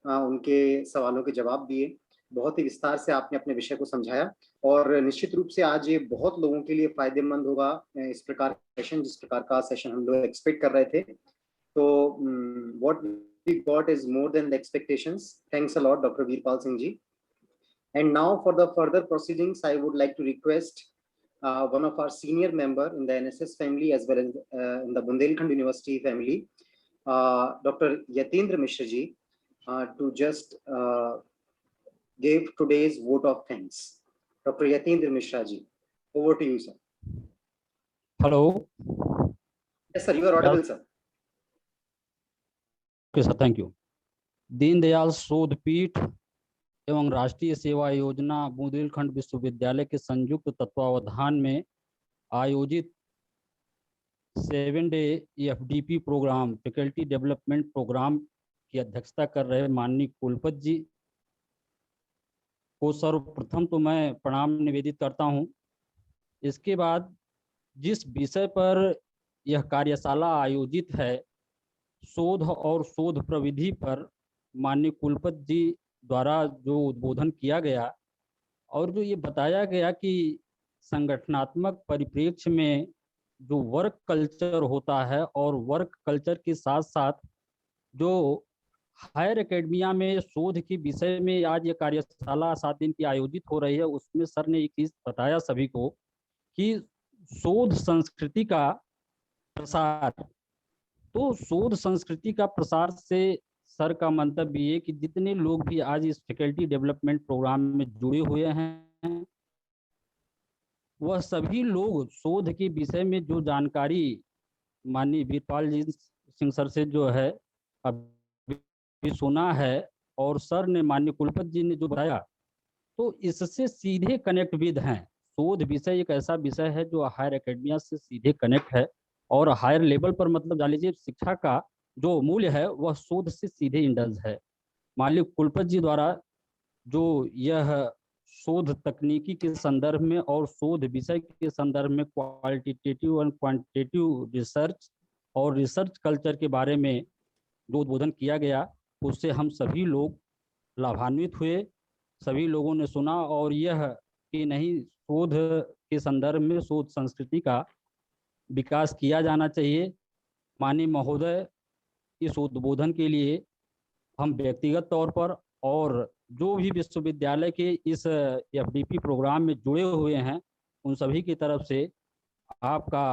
उनके सवालों के जवाब दिए, बहुत ही विस्तार से आपने अपने विषय को समझाया और निश्चित रूप से आज ये बहुत लोगों के लिए फायदेमंद होगा, इस प्रकार सेशन, जिस प्रकार का सेशन हम लोग एक्सपेक्ट कर रहे थे। तो what we got is more than the expectations. Thanks a lot doctor Veerpal Singh ji. And now for the further proceedings I would like to request one of our senior member in the NSS family as well as in the Bundelkhand University family, Dr. Yatindra Mishra ji, to just gave today's vote of thanks. Dr. Yatindra Mishra ji, over to you, sir. Hello. Yes, sir, you are audible, sir. Okay, sir, thank you. Deendayal शोध पीठ एवं राष्ट्रीय सेवा योजना बुंदेलखंड विश्वविद्यालय के संयुक्त तत्वावधान में आयोजित 7-day EFDP programme, faculty development programme की अध्यक्षता कर रहे माननीय कुलपति जी को सर्वप्रथम तो मैं प्रणाम निवेदित करता हूं। इसके बाद जिस विषय पर यह कार्यशाला आयोजित है, शोध और शोध प्रविधि पर माननीय कुलपति जी द्वारा जो उद्बोधन किया गया और जो ये बताया गया कि संगठनात्मक परिप्रेक्ष्य में जो वर्क कल्चर होता है और वर्क कल्चर के साथ साथ जो हायर एकेडमिया में शोध के विषय में आज ये कार्यशाला 7 दिन की आयोजित हो रही है, उसमें सर ने एक चीज बताया सभी को कि शोध संस्कृति का प्रसार। तो शोध संस्कृति का प्रसार से सर का मंतव्य ये कि जितने लोग भी आज इस फैकल्टी डेवलपमेंट प्रोग्राम में जुड़े हुए हैं वह सभी लोग शोध के विषय में जो जानकारी माननीय वीरपाल जी सिंह सर से जो है अभी सुना है और सर ने माननीय कुलपति जी ने जो बताया, तो इससे सीधे कनेक्ट विद हैं। शोध विषय एक ऐसा विषय है जो हायर एकेडमिया से सीधे कनेक्ट है और हायर लेवल पर मतलब जान लीजिए शिक्षा का जो मूल्य है वह शोध से सीधे इंडल्ज है। माननीय कुलपति जी द्वारा जो यह शोध तकनीकी के संदर्भ में और शोध विषय के संदर्भ में क्वालिटेटिव एंड क्वांटिटेटिव रिसर्च और रिसर्च कल्चर के बारे में जो उद्बोधन किया गया उससे हम सभी लोग लाभान्वित हुए। सभी लोगों ने सुना और यह कि नहीं, शोध के संदर्भ में शोध संस्कृति का विकास किया जाना चाहिए। माननीय महोदय, इस उद्बोधन के लिए हम व्यक्तिगत तौर पर और जो भी विश्वविद्यालय के इस एफडीपी प्रोग्राम में जुड़े हुए हैं उन सभी की तरफ से आपका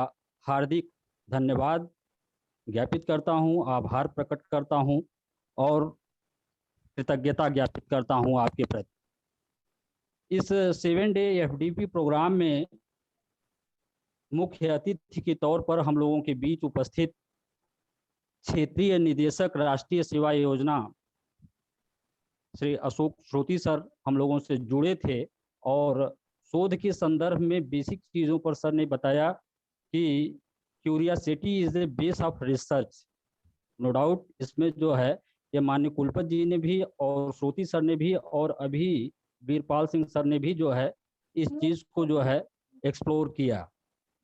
हार्दिक धन्यवाद ज्ञापित करता हूं, आभार प्रकट करता हूं और कृतज्ञता ज्ञापित करता हूं आपके प्रति। इस 7 डे एफडीपी प्रोग्राम में मुख्य अतिथि के तौर पर हम लोगों के बीच उपस्थित क्षेत्रीय निदेशक राष्ट्रीय सेवा योजना श्री अशोक श्रोती सर हम लोगों से जुड़े थे और शोध के संदर्भ में बेसिक चीज़ों पर सर ने बताया कि curiosity is a base of research. No doubt इसमें जो है ये माननीय कुलपति जी ने भी और श्रोती सर ने भी और अभी वीरपाल सिंह सर ने भी जो है इस चीज़ को जो है एक्सप्लोर किया।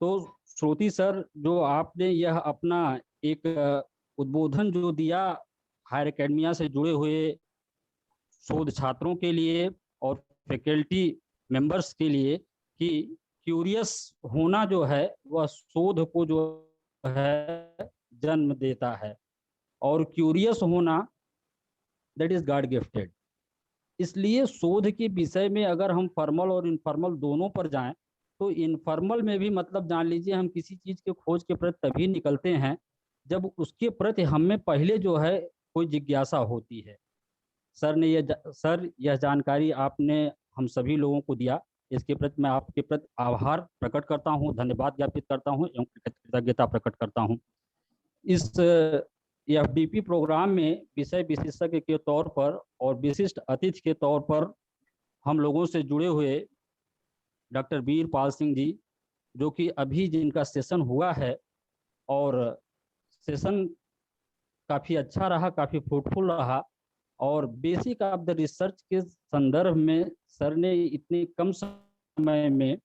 तो श्रोती सर, जो आपने यह अपना एक उद्बोधन जो दिया हायर एकेडमिया से जुड़े हुए शोध छात्रों के लिए और फैकल्टी मेंबर्स के लिए कि क्यूरियस होना जो है वह शोध को जो है जन्म देता है और क्यूरियस होना दैट इज गॉड गिफ्टेड। इसलिए शोध के विषय में अगर हम फॉर्मल और इनफॉर्मल दोनों पर जाएं तो इनफॉर्मल में भी मतलब जान लीजिए हम किसी चीज़ के खोज के प्रति तभी निकलते हैं जब उसके प्रति हमें पहले जो है कोई जिज्ञासा होती है। सर यह जानकारी आपने हम सभी लोगों को दिया, इसके प्रति मैं आपके प्रति आभार प्रकट करता हूं, धन्यवाद ज्ञापित करता हूं एवं कृतज्ञता प्रकट करता हूं। इस एफडीपी प्रोग्राम में विषय विशेषज्ञ के तौर पर और विशिष्ट अतिथि के तौर पर हम लोगों से जुड़े हुए डॉक्टर वीरपाल सिंह जी, जो कि अभी जिनका सेशन हुआ है और सेशन काफ़ी अच्छा रहा, काफ़ी फ्रूटफुल रहा और बेसिक ऑफ द रिसर्च के संदर्भ में सर ने इतने कम समय में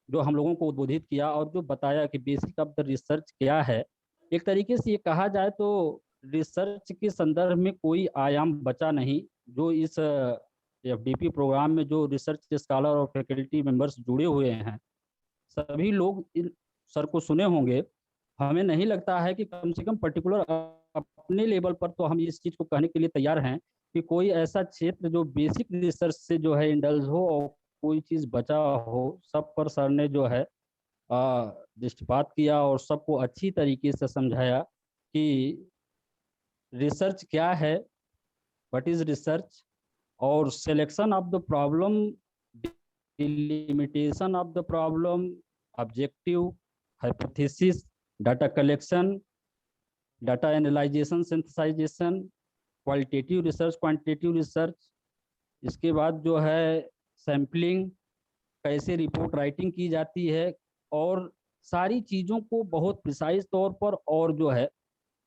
जो हम लोगों को उद्बोधित किया और जो बताया कि बेसिक ऑफ द रिसर्च क्या है। एक तरीके से ये कहा जाए तो रिसर्च के संदर्भ में कोई आयाम बचा नहीं। जो इस एफडीपी प्रोग्राम में जो रिसर्च स्कॉलर और फैकल्टी मेंबर्स जुड़े हुए हैं सभी लोग सर को सुने होंगे। हमें नहीं लगता है कि कम से कम पर्टिकुलर अपने लेवल पर तो हम इस चीज़ को कहने के लिए तैयार हैं कि कोई ऐसा क्षेत्र जो बेसिक रिसर्च से जो है इंडल्ज हो और कोई चीज़ बचा हो, सब पर सर ने जो है दृष्टिपात किया और सबको अच्छी तरीके से समझाया कि रिसर्च क्या है, व्हाट इज रिसर्च और selection of the problem, delimitation of the problem, objective, hypothesis, data collection, data analyzation, synthesization, qualitative research, quantitative research, इसके बाद जो है सैम्पलिंग, कैसे रिपोर्ट राइटिंग की जाती है और सारी चीज़ों को बहुत प्रिसाइज तौर पर और जो है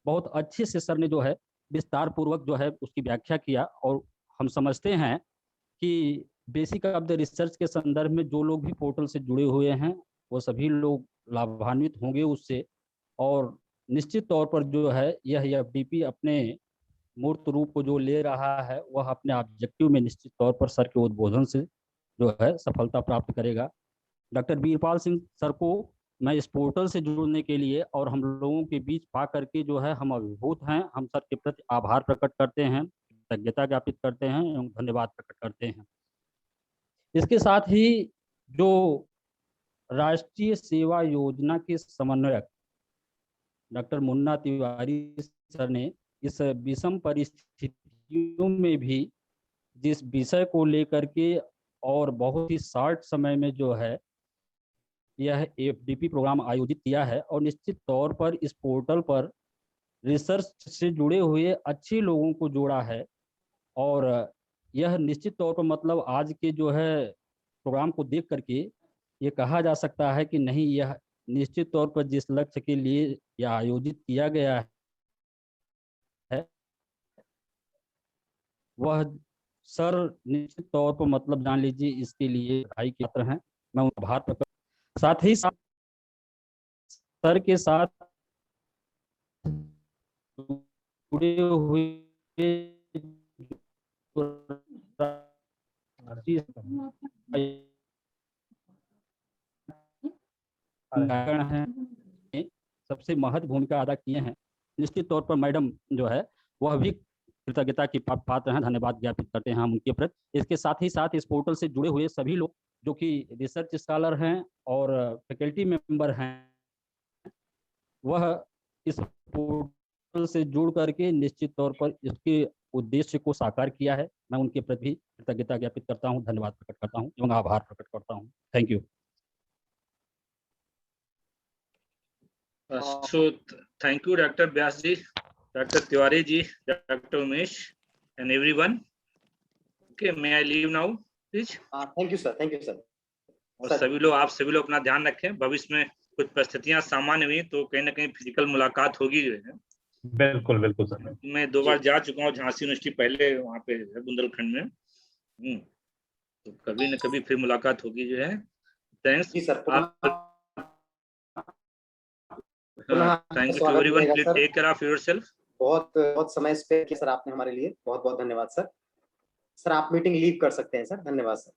बहुत अच्छे से सर ने जो है विस्तार पूर्वक जो है उसकी व्याख्या किया। और हम समझते हैं कि बेसिक ऑफ द रिसर्च के संदर्भ में जो लोग भी पोर्टल से जुड़े हुए हैं वो सभी लोग लाभान्वित होंगे उससे और निश्चित तौर पर जो है यह एफडीपी अपने मूर्त रूप को जो ले रहा है वह अपने ऑब्जेक्टिव में निश्चित तौर पर सर के उद्बोधन से जो है सफलता प्राप्त करेगा। डॉक्टर वीरपाल सिंह सर को मैं इस पोर्टल से जुड़ने के लिए और हम लोगों के बीच पा करके जो है हम अभिभूत हैं। हम सर के प्रति आभार प्रकट करते हैं, कृतज्ञता ज्ञापित करते हैं एवं धन्यवाद प्रकट करते हैं। इसके साथ ही जो राष्ट्रीय सेवा योजना के समन्वयक डॉक्टर मुन्ना तिवारी सर ने इस विषम परिस्थितियों में भी जिस विषय को लेकर के और बहुत ही शॉर्ट समय में जो है यह एफडीपी प्रोग्राम आयोजित किया है और निश्चित तौर पर इस पोर्टल पर रिसर्च से जुड़े हुए अच्छे लोगों को जोड़ा है। और यह निश्चित तौर पर मतलब आज के जो है प्रोग्राम को देख करके ये कहा जा सकता है कि नहीं, यह निश्चित तौर पर जिस लक्ष्य के लिए यह आयोजित किया गया है वह सर निश्चित तौर पर मतलब जान लीजिए इसके लिए बधाई के पात्र हैं। मैं उनका आभार प्रकट, साथ ही साथ सर के साथ जुड़े हुए हैं सबसे महत्वपूर्ण भूमिका अदा किए हैं। निश्चित तौर पर मैडम जो है वह भी कृतज्ञता की पात्र हैं, धन्यवाद ज्ञापित करते हैं हम उनके प्रति। इसके साथ ही साथ इस पोर्टल से जुड़े हुए सभी लोग जो कि रिसर्च स्कॉलर हैं और फैकल्टी मेंबर हैं, वह इस पोर्टल से जुड़ करके निश्चित तौर पर इसके उद्देश्य को साकार किया है। मैं उनके प्रति कृतज्ञता ज्ञापित करता हूं, धन्यवाद प्रकट करता हूं एवं आभार प्रकट करता हूं। Thank you. So thank you, Dr. Vyas ji, Dr. Tiwari ji, Dr. Umesh, and everyone. Okay, may I leave now, please? Thank you, sir. Thank you, sir. और सभी लोग, आप सभी लोग अपना ध्यान रखें। भविष्य में कुछ परिस्थितियां सामान्य हुई तो कहीं ना कहीं फिजिकल मुलाकात होगी। बिल्कुल बिल्कुल सर। मैं 2 बार जा चुका हूँ झांसी यूनिवर्सिटी, पहले वहाँ पे बुंदेलखंड में। तो कभी न कभी फिर मुलाकात होगी जो है। Thanks sir. Thank you everyone, please take care of yourself. बहुत समय स्पेयर किया सर आपने हमारे लिए, बहुत बहुत धन्यवाद सर। सर आप मीटिंग लीव कर सकते हैं सर। धन्यवाद सर।